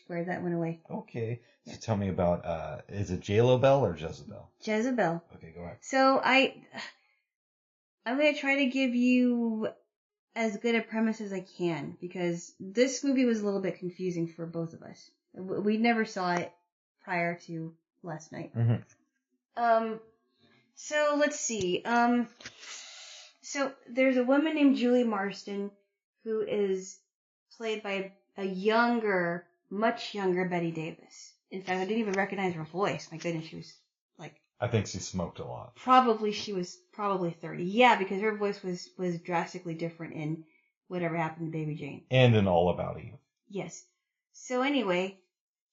squared that one away. Okay. Yeah. So tell me about, is it Jaylobell or Jezebel? Jezebel. Okay, go ahead. So I'm going to try to give you as good a premise as I can, because this movie was a little bit confusing for both of us. We never saw it prior to last night. Mm-hmm. So let's see. So there's a woman named Julie Marston who is played by a much younger Betty Davis. In fact, I didn't even recognize her voice. My goodness, she was like... I think she smoked a lot. She was probably 30. Yeah, because her voice was drastically different in Whatever Happened to Baby Jane. And in All About Eve. Yes. So anyway,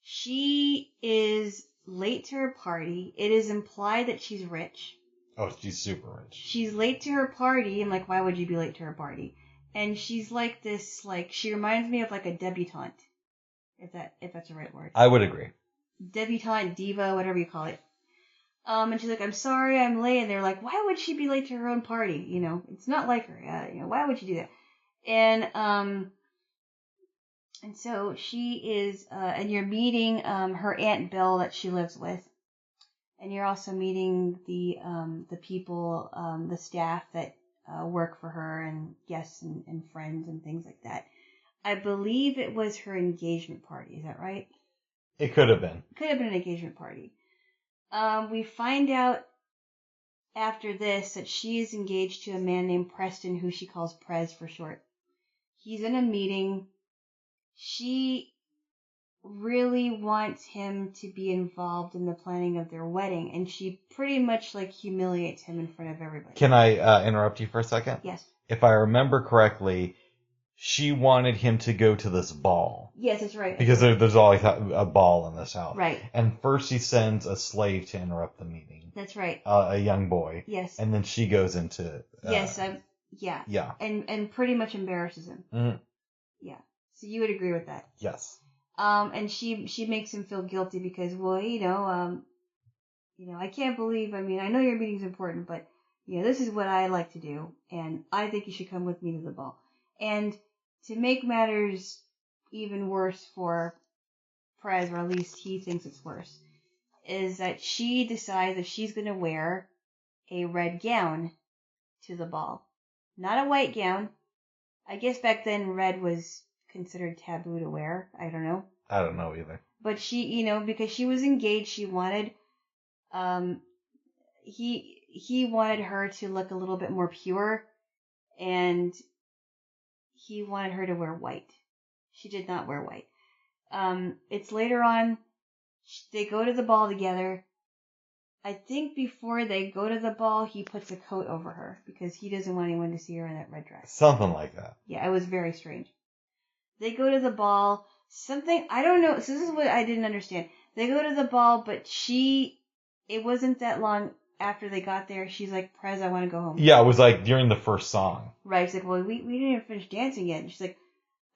she is late to her party. It is implied that she's rich. Oh, she's super rich. She's late to her party, and why would you be late to her party? And she's like this, she reminds me of a debutante, if that's the right word. I would agree. Debutante, diva, whatever you call it. And she's like, I'm sorry, I'm late. And they're like, why would she be late to her own party? It's not like her. Why would you do that? And so she is, and you're meeting, her Aunt Bill that she lives with. And you're also meeting the people, the staff that work for her, and guests and friends and things like that. I believe it was her engagement party. Is that right? It could have been. Could have been an engagement party. We find out after this that she is engaged to a man named Preston, who she calls Prez for short. He's in a meeting. She really wants him to be involved in the planning of their wedding, and she pretty much humiliates him in front of everybody. Can I interrupt you for a second? Yes. If I remember correctly, she wanted him to go to this ball. Yes, that's right. Because there's always a ball in this house. Right. And first she sends a slave to interrupt the meeting. That's right. A young boy. Yes. And then she goes into... yes, yeah. Yeah. And pretty much embarrasses him. Mm-hmm. Yeah. So you would agree with that? Yes. And she makes him feel guilty because, I can't believe, I know your meeting's important, but, this is what I like to do, and I think you should come with me to the ball. And to make matters even worse for Perez, or at least he thinks it's worse, is that she decides that she's going to wear a red gown to the ball. Not a white gown. I guess back then red was considered taboo to wear. I don't know. I don't know either. But she, because she was engaged, she wanted, he wanted her to look a little bit more pure, and he wanted her to wear white. She did not wear white. It's later on. They go to the ball together. I think before they go to the ball, he puts a coat over her because he doesn't want anyone to see her in that red dress. Something like that. Yeah, it was very strange. They go to the ball. I don't know. So this is what I didn't understand. They go to the ball, but it wasn't that long after they got there. She's like, Prez, I want to go home. Yeah, it was like during the first song. Right. He's like, well, we didn't even finish dancing yet. And she's like,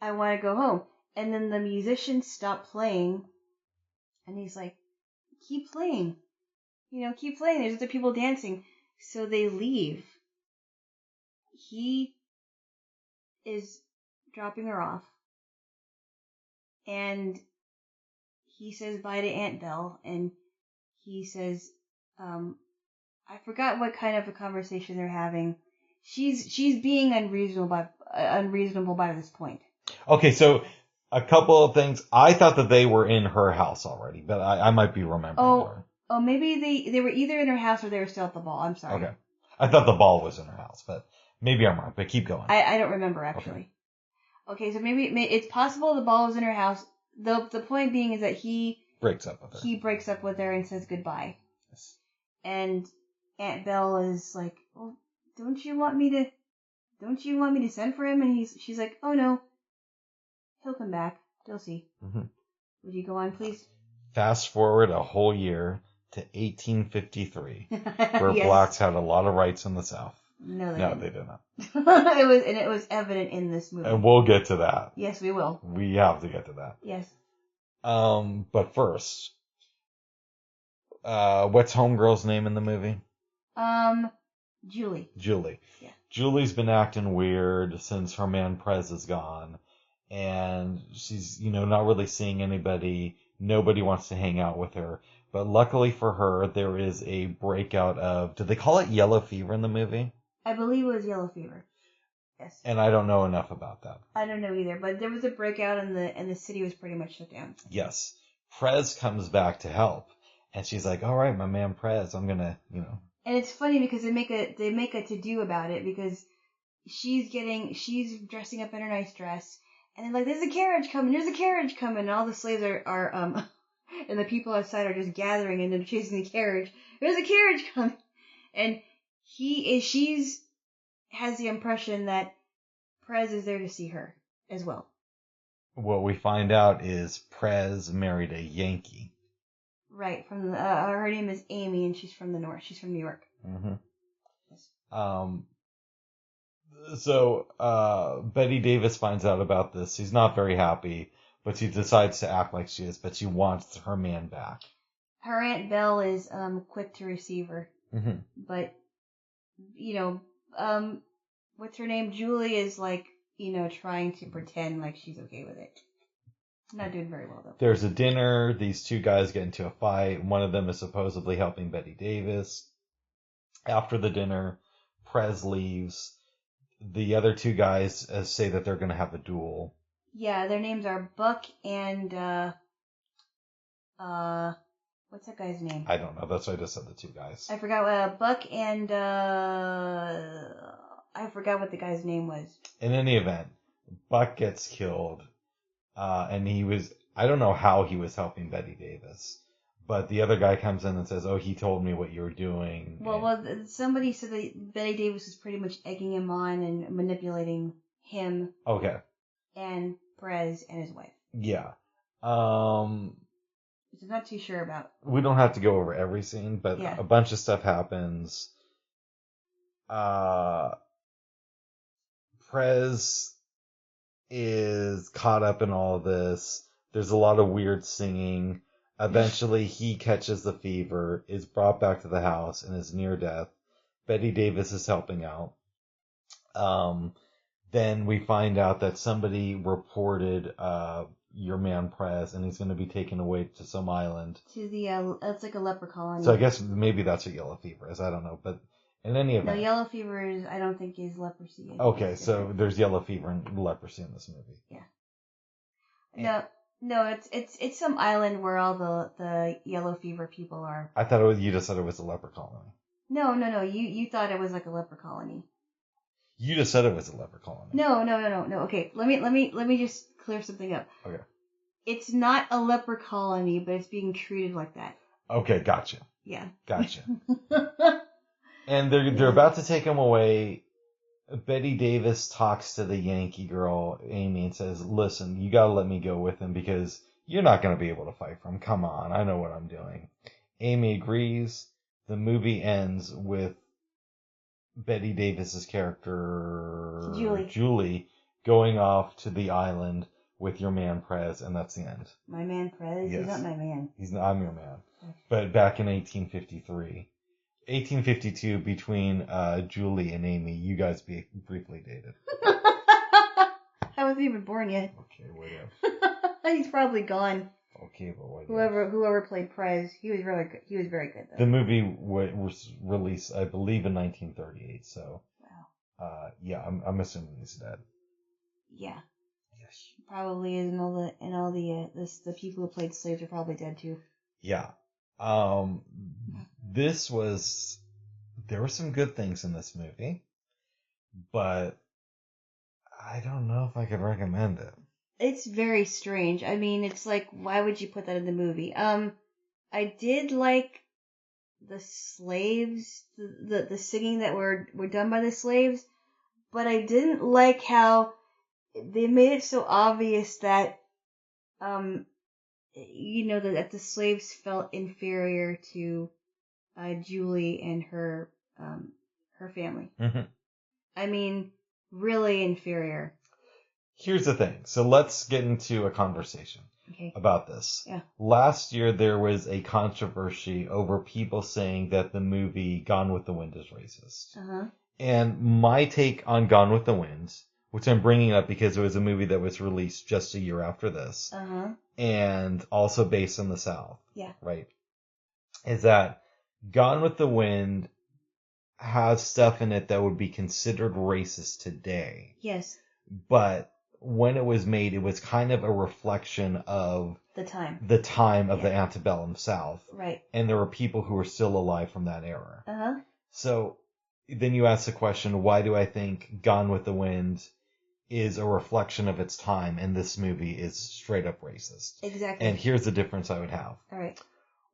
I want to go home. And then the musicians stop playing. And he's like, keep playing. Keep playing. There's other people dancing. So they leave. He is dropping her off. And he says bye to Aunt Belle. And he says, I forgot what kind of a conversation they're having. She's being unreasonable by this point. Okay, so a couple of things. I thought that they were in her house already, but I might be remembering more. Oh, maybe they were either in her house or they were still at the ball. I'm sorry. Okay. I thought the ball was in her house, but maybe I'm wrong. But keep going. I don't remember, actually. Okay, so maybe it's possible the ball was in her house. The point being is that he breaks up with her. He breaks up with her and says goodbye. Yes. And Aunt Belle is like, well, don't you want me to send for him? And she's like, oh no, he'll come back. You'll see. Mm-hmm. Would you go on, please? Fast forward a whole year to 1853, where yes. Blacks had a lot of rights in the South. No, they did not. It was evident in this movie. And we'll get to that. Yes, we will. We have to get to that. Yes. But first, what's Homegirl's name in the movie? Julie. Yeah. Julie's been acting weird since her man Prez is gone, and she's, not really seeing anybody. Nobody wants to hang out with her. But luckily for her, there is a breakout of, did they call it yellow fever in the movie? I believe it was yellow fever. Yes. And I don't know enough about that. I don't know either, but there was a breakout and the city was pretty much shut down. Yes. Prez comes back to help, and she's like, all right, my man Prez, I'm gonna, And it's funny because they make a to-do about it because she's dressing up in her nice dress, and they're like, there's a carriage coming, and all the slaves are and the people outside are just gathering and they're chasing the carriage. There's a carriage coming, and she's has the impression that Prez is there to see her as well. What we find out is Prez married a Yankee. Right, from her name is Amy, and she's from the north. She's from New York. Mm-hmm. Yes. So Betty Davis finds out about this. She's not very happy, but she decides to act like she is, but she wants her man back. Her Aunt Belle is quick to receive her. Mm-hmm. But, what's her name? Julie is like, trying to pretend like she's okay with it. Not doing very well, though. There's a dinner. These two guys get into a fight. One of them is supposedly helping Betty Davis. After the dinner, Prez leaves. The other two guys say that they're going to have a duel. Yeah, their names are Buck and, what's that guy's name? I don't know. That's why I just said the two guys. I forgot, Buck and, I forgot what the guy's name was. In any event, Buck gets killed, and I don't know how he was helping Betty Davis, but the other guy comes in and says, oh, he told me what you were doing. Well, somebody said that Betty Davis was pretty much egging him on and manipulating him. Okay. And Perez and his wife. Yeah. Which I'm not too sure about. We don't have to go over every scene, but yeah. A bunch of stuff happens. Prez is caught up in all of this. There's a lot of weird singing. Eventually, he catches the fever, is brought back to the house, and is near death. Betty Davis is helping out. Then we find out that somebody reported your man Prez, and he's going to be taken away to some island. To the, it's like a leper colony. So I guess maybe that's what yellow fever is. I don't know, but in any event. No, yellow fever I don't think is leprosy. Okay, so there's yellow fever and leprosy in this movie. Yeah. No, it's some island where all the yellow fever people are. I thought you just said it was a leper colony. No. You thought it was like a leper colony. You just said it was a leper colony. No. Okay, let me just clear something up. Okay. It's not a leper colony, but it's being treated like that. Okay, gotcha. Yeah. Gotcha. And they're about to take him away. Betty Davis talks to the Yankee girl, Amy, and says, listen, you gotta let me go with him because you're not gonna be able to fight for him. Come on, I know what I'm doing. Amy agrees. The movie ends with Betty Davis's character, Julie, going off to the island with your man Prez, and that's the end. My man Prez? Yes. He's not my man. I'm your man. But back in 1852, between Julie and Amy, you guys briefly dated. I wasn't even born yet. Okay, whatever. He's probably gone. Okay, but whatever. Whoever played Prez, he was really good. He was very good though. The movie was released, I believe, in 1938. So, wow. Yeah, I'm assuming he's dead. Yeah. Yes. Probably is, and all the people who played slaves are probably dead too. Yeah. There were some good things in this movie, but I don't know if I could recommend it. It's very strange. I mean, it's like, why would you put that in the movie? I did like the slaves, the singing that were done by the slaves, but I didn't like how they made it so obvious that, that the slaves felt inferior to Julie and her family. Mm-hmm. I mean, really inferior. Here's the thing. So let's get into a conversation about this. Yeah. Last year there was a controversy over people saying that the movie Gone with the Wind is racist. Uh-huh. And my take on Gone with the Wind, which I'm bringing up because it was a movie that was released just a year after this, and also based in the South, right, is that Gone with the Wind has stuff in it that would be considered racist today. Yes. But when it was made, it was kind of a reflection of the time of the antebellum South. Right. And there were people who were still alive from that era. Uh-huh. So then you ask the question, why do I think Gone with the Wind is a reflection of its time and this movie is straight up racist? Exactly. And here's the difference I would have. All right.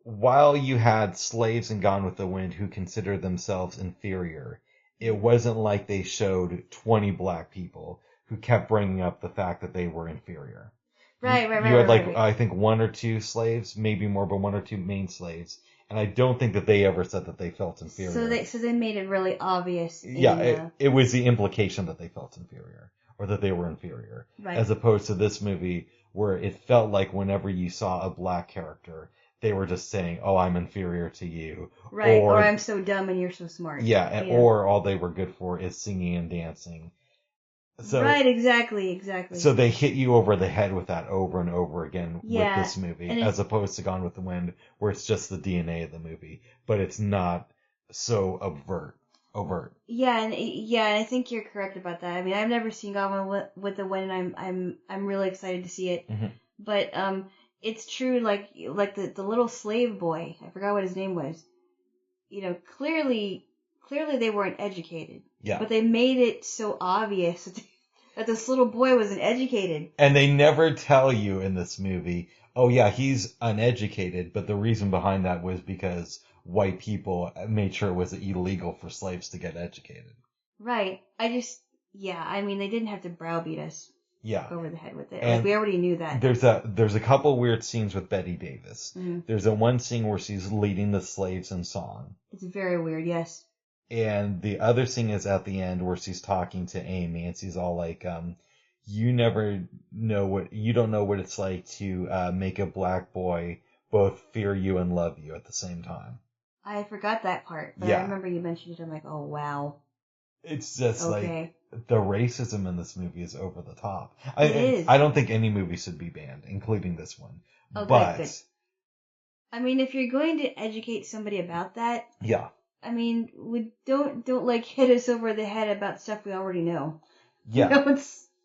While you had slaves in Gone with the Wind who considered themselves inferior, it wasn't like they showed 20 black people who kept bringing up the fact that they were inferior. Right. You had I think one or two slaves, maybe more, but one or two main slaves. And I don't think that they ever said that they felt inferior. So they made it really obvious. It was the implication that they felt inferior, or that they were inferior. Right. As opposed to this movie, where it felt like whenever you saw a black character, they were just saying, oh, I'm inferior to you. Right, or I'm so dumb and you're so smart. Yeah, or all they were good for is singing and dancing. So, right, exactly. So they hit you over the head with that over and over again with this movie, as opposed to Gone with the Wind, where it's just the DNA of the movie, but it's not so overt. Yeah, and I think you're correct about that. I mean, I've never seen Gone with the Wind, and I'm really excited to see it. Mm-hmm. But it's true, like the little slave boy, I forgot what his name was. Clearly they weren't educated. Yeah. But they made it so obvious that this little boy wasn't educated. And they never tell you in this movie, oh yeah, he's uneducated, but the reason behind that was because white people made sure it was illegal for slaves to get educated. Right. I mean, they didn't have to browbeat us. Yeah. Over the head with it. And we already knew that. There's a couple weird scenes with Betty Davis. Mm-hmm. There's a one scene where she's leading the slaves in song. It's very weird, yes. And the other scene is at the end where she's talking to Amy and she's all like, you don't know what it's like to make a black boy both fear you and love you at the same time. I forgot that part, but I remember you mentioned it. I'm like, oh wow. It's just like the racism in this movie is over the top. It is. I don't think any movie should be banned, including this one. Oh, but good. I mean, if you're going to educate somebody about that, I mean, we don't like hit us over the head about stuff we already know. Yeah.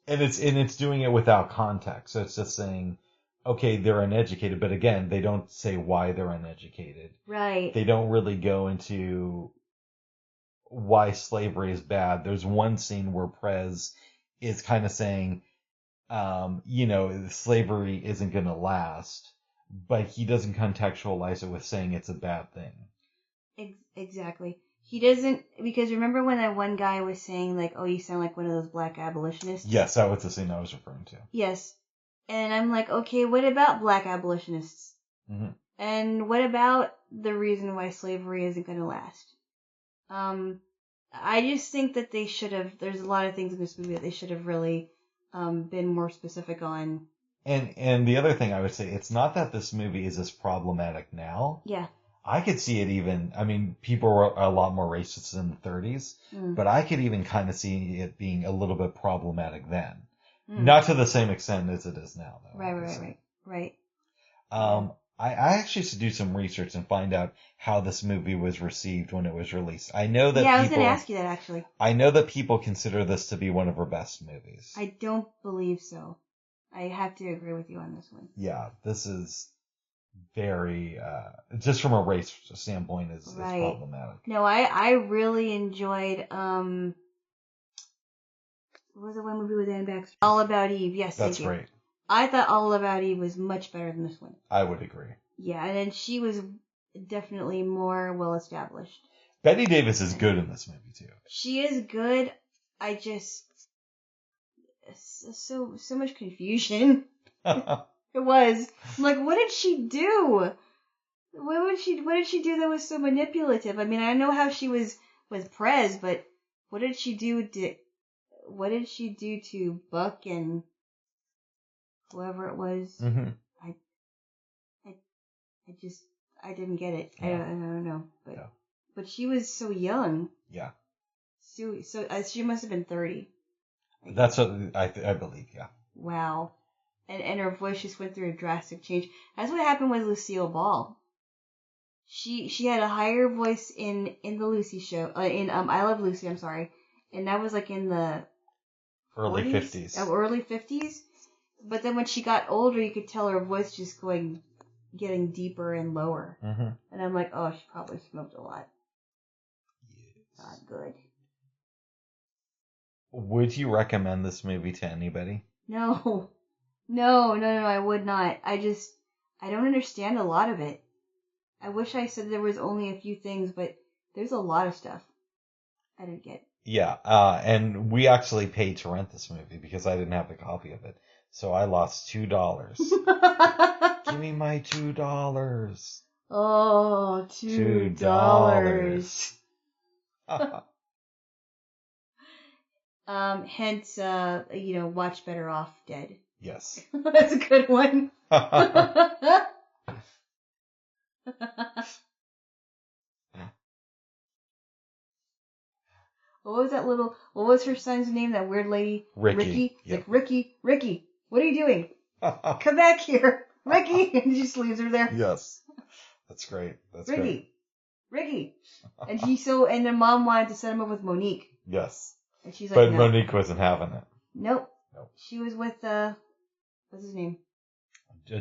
It's doing it without context. So it's just saying, okay, they're uneducated, but again, they don't say why they're uneducated. Right. They don't really go into why slavery is bad. There's one scene where Prez is kind of saying, slavery isn't going to last, but he doesn't contextualize it with saying it's a bad thing. Exactly. He doesn't, because remember when that one guy was saying, like, oh, you sound like one of those black abolitionists? Yes, that was the scene I was referring to. Yes. And I'm like, okay, what about black abolitionists? Mm-hmm. And what about the reason why slavery isn't going to last? I just think that they should have, there's a lot of things in this movie that they should have really been more specific on. And the other thing I would say, it's not that this movie is as problematic now. Yeah. I could see it even, people were a lot more racist in the 30s, but I could even kind of see it being a little bit problematic then. Not to the same extent as it is now, though. Right. I actually should do some research and find out how this movie was received when it was released. I know that I was going to ask you that, actually. I know that people consider this to be one of her best movies. I don't believe so. I have to agree with you on this one. Yeah, this is very, just from a race standpoint, is problematic. No, I really enjoyed, what was the one movie with Anne Baxter? All About Eve, yes. That's great. I thought All About Eve was much better than this one. I would agree. Yeah, and then she was definitely more well established. Bette Davis is good in this movie, too. She is good. I just, so much confusion. It was. I'm like, what did she do? What did she do that was so manipulative? I mean, I know how she was with Prez, but what did she do to Buck and whoever it was? Mm-hmm. I didn't get it. Yeah. I don't know, but she was so young. Yeah. So she must have been 30. That's what I believe. Yeah. Wow. And her voice just went through a drastic change. That's what happened with Lucille Ball. She had a higher voice in the Lucy show, in I Love Lucy, I'm sorry. And that was like in the early 40s? 50s. Early 50s. But then when she got older, you could tell her voice just getting deeper and lower. Mm-hmm. And I'm like, oh, she probably smoked a lot. Yes. Not good. Would you recommend this movie to anybody? No, I would not. I don't understand a lot of it. I wish I said there was only a few things, but there's a lot of stuff I didn't get. Yeah, and we actually paid to rent this movie because I didn't have a copy of it. So I lost $2. Give me my $2. Oh, $2. Hence, watch Better Off Dead. Yes. That's a good one. What was her son's name? That weird lady? Ricky. Yep. Like, Ricky, what are you doing? Come back here, Ricky. And she just leaves her there. Yes. That's great. Ricky. And and the mom wanted to set him up with Monique. Yes. And she's like, but no. Monique wasn't having it. Nope. She was with, what's his name?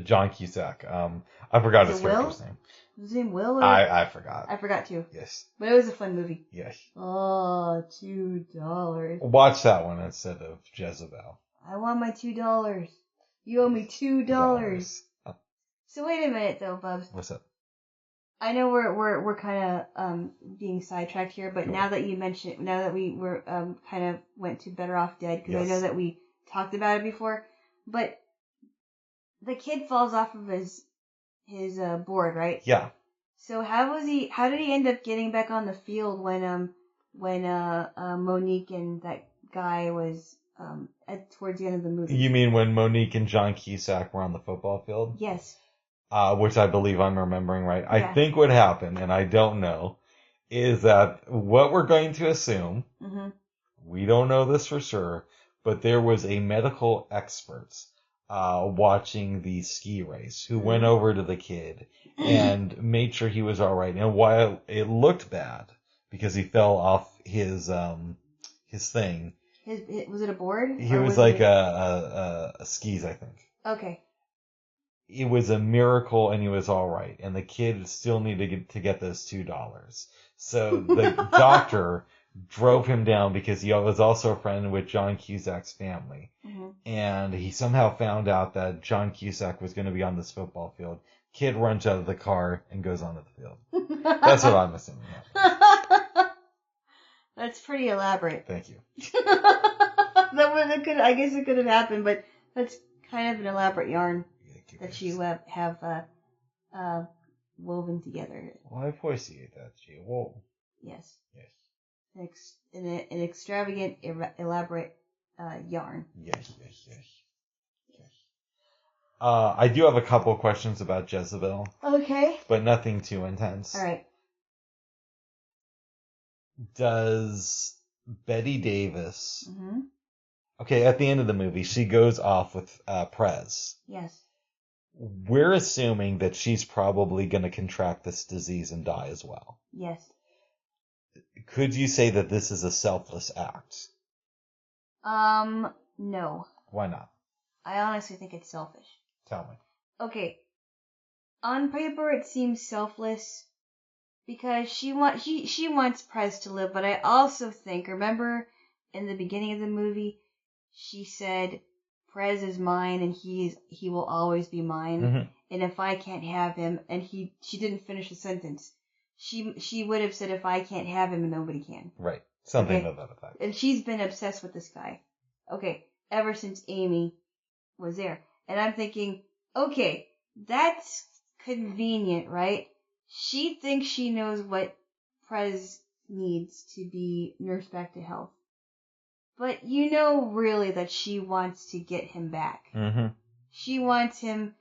John Cusack. I forgot his character's name. Was his name Will? Or? I forgot. I forgot too. Yes. But it was a fun movie. Yes. Oh, $2. Watch that one instead of Jezebel. I want my $2. You owe me $2. So wait a minute though, Bubs. What's up? I know we're kind of being sidetracked here, but now that you mentioned it, now that we were kind of went to Better Off Dead, because I know that we talked about it before, but the kid falls off of his board, right? Yeah. So how did he end up getting back on the field when Monique and that guy was towards the end of the movie? You mean when Monique and John Cusack were on the football field? Yes. Which I believe I'm remembering right. Yeah. I think what happened, and I don't know, is that what we're going to assume, we don't know this for sure, but there was a medical expert watching the ski race who went over to the kid and made sure he was all right. And while it looked bad because he fell off his thing, was it a board? He was like a skis, I think. Okay. It was a miracle, and he was all right. And the kid still needed to get those $2. So the doctor drove him down because he was also a friend with John Cusack's family. Mm-hmm. And he somehow found out that John Cusack was going to be on this football field. Kid runs out of the car and goes onto the field. That's what I'm assuming. That's pretty elaborate. Thank you. I guess it could have happened, but that's kind of an elaborate yarn that you have woven together. Well, I appreciate that, Jay. Whoa. Yes. Yes. An extravagant, elaborate yarn. Yes. I do have a couple questions about Jezebel. Okay. But nothing too intense. All right. Does Betty Davis... Mm-hmm. Okay, at the end of the movie, she goes off with Prez. Yes. We're assuming that she's probably going to contract this disease and die as well. Yes. Could you say that this is a selfless act? No. Why not? I honestly think it's selfish. Tell me. Okay. On paper, it seems selfless because she wants Prez to live, but I also think, remember in the beginning of the movie, she said, Prez is mine and he will always be mine. Mm-hmm. And if I can't have him, and she didn't finish the sentence. She would have said, if I can't have him, nobody can. Right. Something okay? of that effect. And she's been obsessed with this guy. Okay. Ever since Amy was there. And I'm thinking, okay, that's convenient, right? She thinks she knows what Prez needs to be nursed back to health. But you know really that she wants to get him back. Mm-hmm. She wants him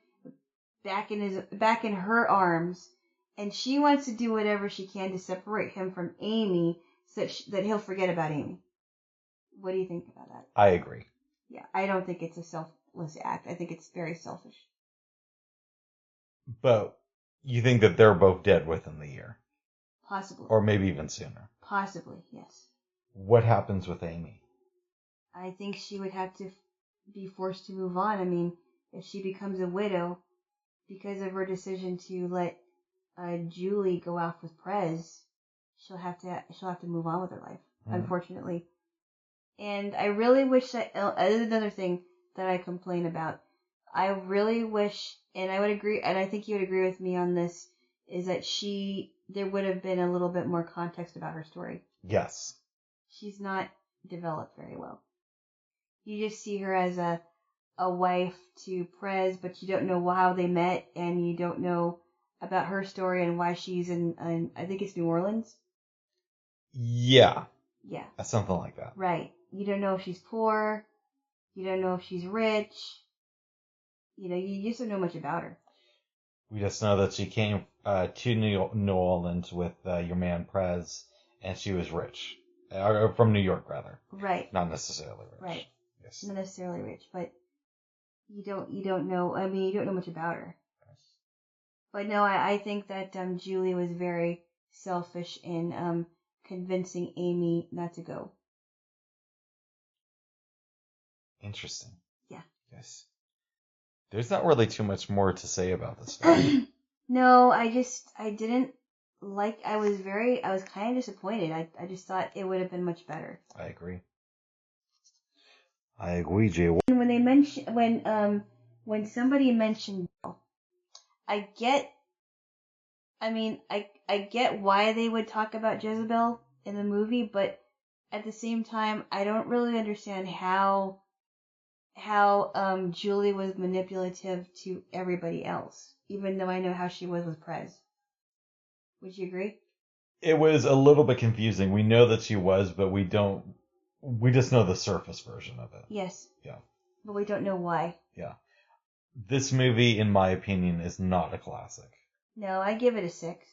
back in her arms, and she wants to do whatever she can to separate him from Amy so that he'll forget about Amy. What do you think about that? I agree. Yeah, I don't think it's a selfless act. I think it's very selfish. But you think that they're both dead within the year? Possibly. Or maybe even sooner? Possibly, yes. What happens with Amy? I think she would have to be forced to move on. I mean, if she becomes a widow because of her decision to let Julie go off with Prez, she'll have to move on with her life, unfortunately. And I really wish that another thing that I complain about. I really wish, and I would agree, and I think you would agree with me on this, is that there would have been a little bit more context about her story. Yes. She's not developed very well. You just see her as a wife to Prez, but you don't know how they met, and you don't know about her story and why she's in I think it's New Orleans. Yeah. Yeah. Something like that. Right. You don't know if she's poor. You don't know if she's rich. You just don't know much about her. We just know that she came to New Orleans with your man Prez, and she was rich. Or from New York, rather. Right. Not necessarily rich. Right. Yes. Not necessarily rich, but you don't know. I mean, you don't know much about her. Yes. But no, I think that Julie was very selfish in convincing Amy not to go. Interesting. Yeah. Yes. There's not really too much more to say about this film. No, I didn't like, I was kind of disappointed. I just thought it would have been much better. I agree, Jay. When they when somebody mentioned, I get why they would talk about Jezebel in the movie, but at the same time, I don't really understand how Julie was manipulative to everybody else, even though I know how she was with Prez. Would you agree? It was a little bit confusing. We know that she was, but we just know the surface version of it. Yes. Yeah. But we don't know why. Yeah. This movie, in my opinion, is not a classic. No, I give it a 6.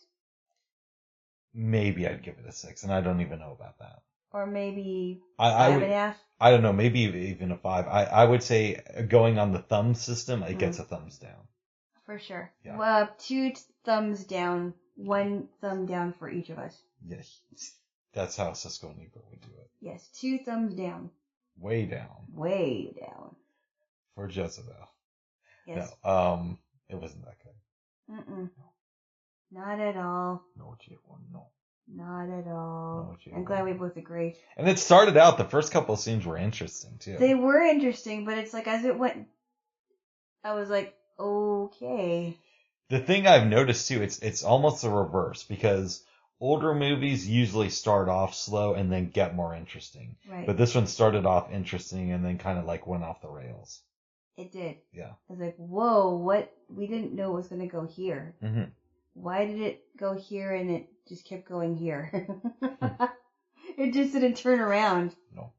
Maybe I'd give it a 6, and I don't even know about that. Or maybe I 5.5. I don't know, maybe even a 5. I would say going on the thumb system, it gets a thumbs down. For sure. Yeah. 2 thumbs down, 1 thumb down for each of us. Yes. That's how Cisco and Ebert would do it. Yes, 2 thumbs down. Way down. Way down. For Jezebel. Yes. No, it wasn't that good. Mm-mm. Not at all. No, J1, no. Not at all. No, Jaylo. I'm glad we both agree. And it started out, the first couple of scenes were interesting, too. They were interesting, but it's like as it went, I was like, okay. The thing I've noticed, too, it's almost the reverse, because older movies usually start off slow and then get more interesting. Right. But this one started off interesting and then kind of like went off the rails. It did. Yeah. I was like, whoa, what? We didn't know it was going to go here. Mm-hmm. Why did it go here and it just kept going here? It just didn't turn around. No.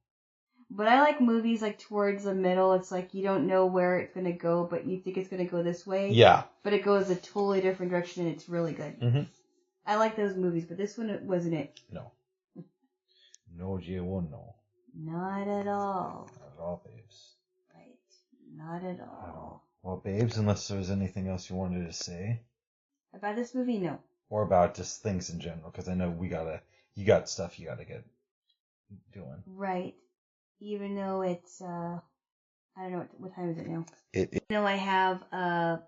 But I like movies like towards the middle. It's like you don't know where it's going to go, but you think it's going to go this way. Yeah. But it goes a totally different direction and it's really good. Mm-hmm. I like those movies, but this one wasn't it. No. No, Jaylo, no. Not at all. Not at all, babes. Right. Not at all. Well, babes, unless there was anything else you wanted to say. About this movie, no. Or about just things in general, because I know you got stuff you gotta get doing. Right. Even though it's, I don't know, what time is it now? I have,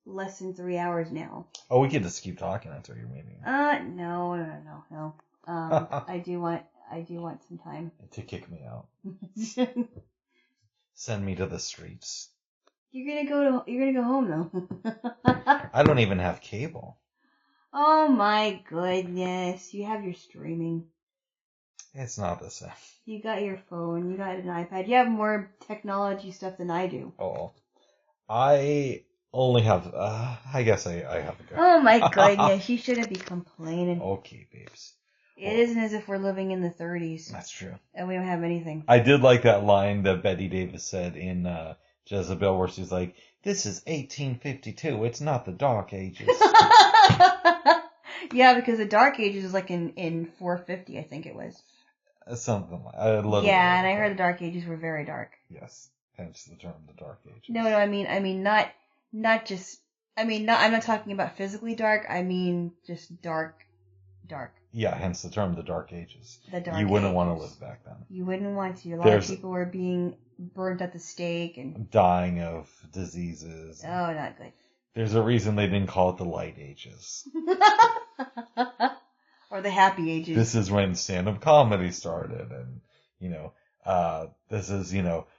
less than 3 hours now. Oh, we can just keep talking until your meeting. No. I do want some time. To kick me out. Send me to the streets. You're gonna go home though. I don't even have cable. Oh my goodness. You have your streaming. It's not the same. You got your phone, you got an iPad. You have more technology stuff than I do. Oh. I only have, I guess I have a go. Oh my goodness, you shouldn't be complaining. Okay, babes. It isn't as if we're living in the 30s. That's true. And we don't have anything. I did like that line that Betty Davis said in Jezebel where she's like, this is 1852, it's not the Dark Ages. Yeah, because the Dark Ages was like in 450, I think it was. Something like a little. Yeah, and I heard the Dark Ages were very dark. Yes, hence the term the Dark Ages. No, I mean not just. I'm not talking about physically dark. I mean just dark. Yeah, hence the term the Dark Ages. The Dark You wouldn't Ages. want to live back then. You wouldn't want to. A lot of people were being burnt at the stake and dying of diseases. Oh, not good. There's a reason they didn't call it the Light Ages. Or the Happy Ages. This is when stand-up comedy started, and this is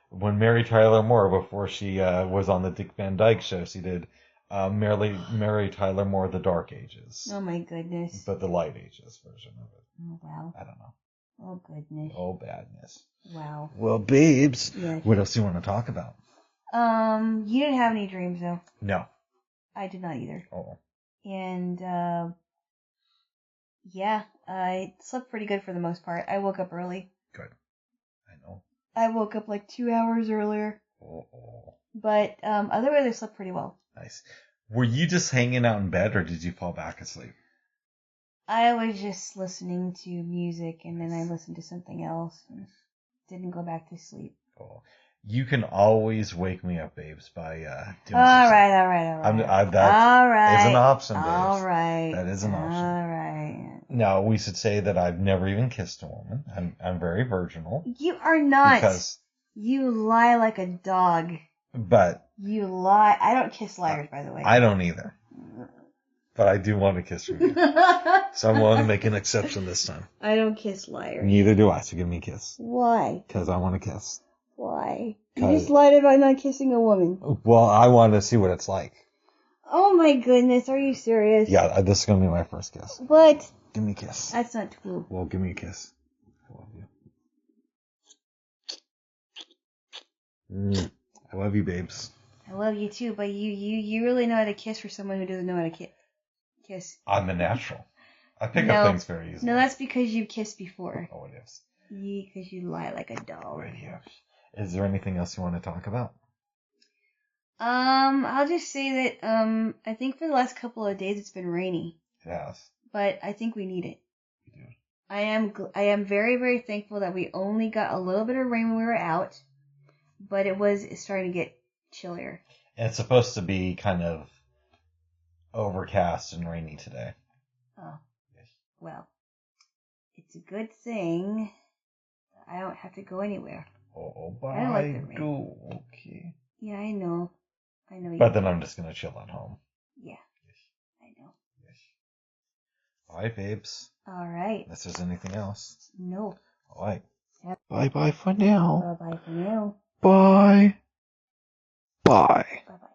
when Mary Tyler Moore, before she was on the Dick Van Dyke Show, she did Mary Tyler Moore, The Dark Ages. Oh my goodness. But the Light Ages version of it. Oh wow. I don't know. Oh goodness. Oh badness. Wow. Well, babes, yes. What else do you want to talk about? You didn't have any dreams though. No. I did not either. Oh. And yeah, I slept pretty good for the most part. I woke up early. Good. I know. I woke up like 2 hours earlier. Oh. But otherwise I slept pretty well. Nice. Were you just hanging out in bed, or did you fall back asleep? I was just listening to music, and then I listened to something else. And didn't go back to sleep. Oh. You can always wake me up, babes, by doing all right. That is an option, babes. All right. That is an option. All right. Now, we should say that I've never even kissed a woman. I'm very virginal. You are not. Because you lie like a dog. But you lie. I don't kiss liars, by the way. I don't either. But I do want to kiss from you. So I'm willing to make an exception this time. I don't kiss liars. Neither do I, so give me a kiss. Why? Because I want to kiss. Why? You just lied about not kissing a woman. Well, I want to see what it's like. Oh my goodness, are you serious? Yeah, this is going to be my first kiss. What? Give me a kiss. That's not true. Well, give me a kiss. I love you. I love you, babes. I love you too, but you really know how to kiss for someone who doesn't know how to kiss. I'm a natural. I pick up things very easily. No, that's because you've kissed before. Oh, it is. Because you lie like a dog. Right here. Is there anything else you want to talk about? I'll just say that I think for the last couple of days it's been rainy. It has. But I think we need it. We do. I am very, very thankful that we only got a little bit of rain when we were out, but it's starting to get chillier. And it's supposed to be kind of overcast and rainy today. Oh. Yes. Well, it's a good thing I don't have to go anywhere. Oh, but I don't like the rain. do. Okay. Yeah, I know. But then I'm just going to chill at home. Yeah. Yes. I know. Yes. Bye, babes. All right. Unless there's anything else. No. All right. Yep. Bye-bye for now. Bye-bye for now. Bye. Bye. Bye-bye.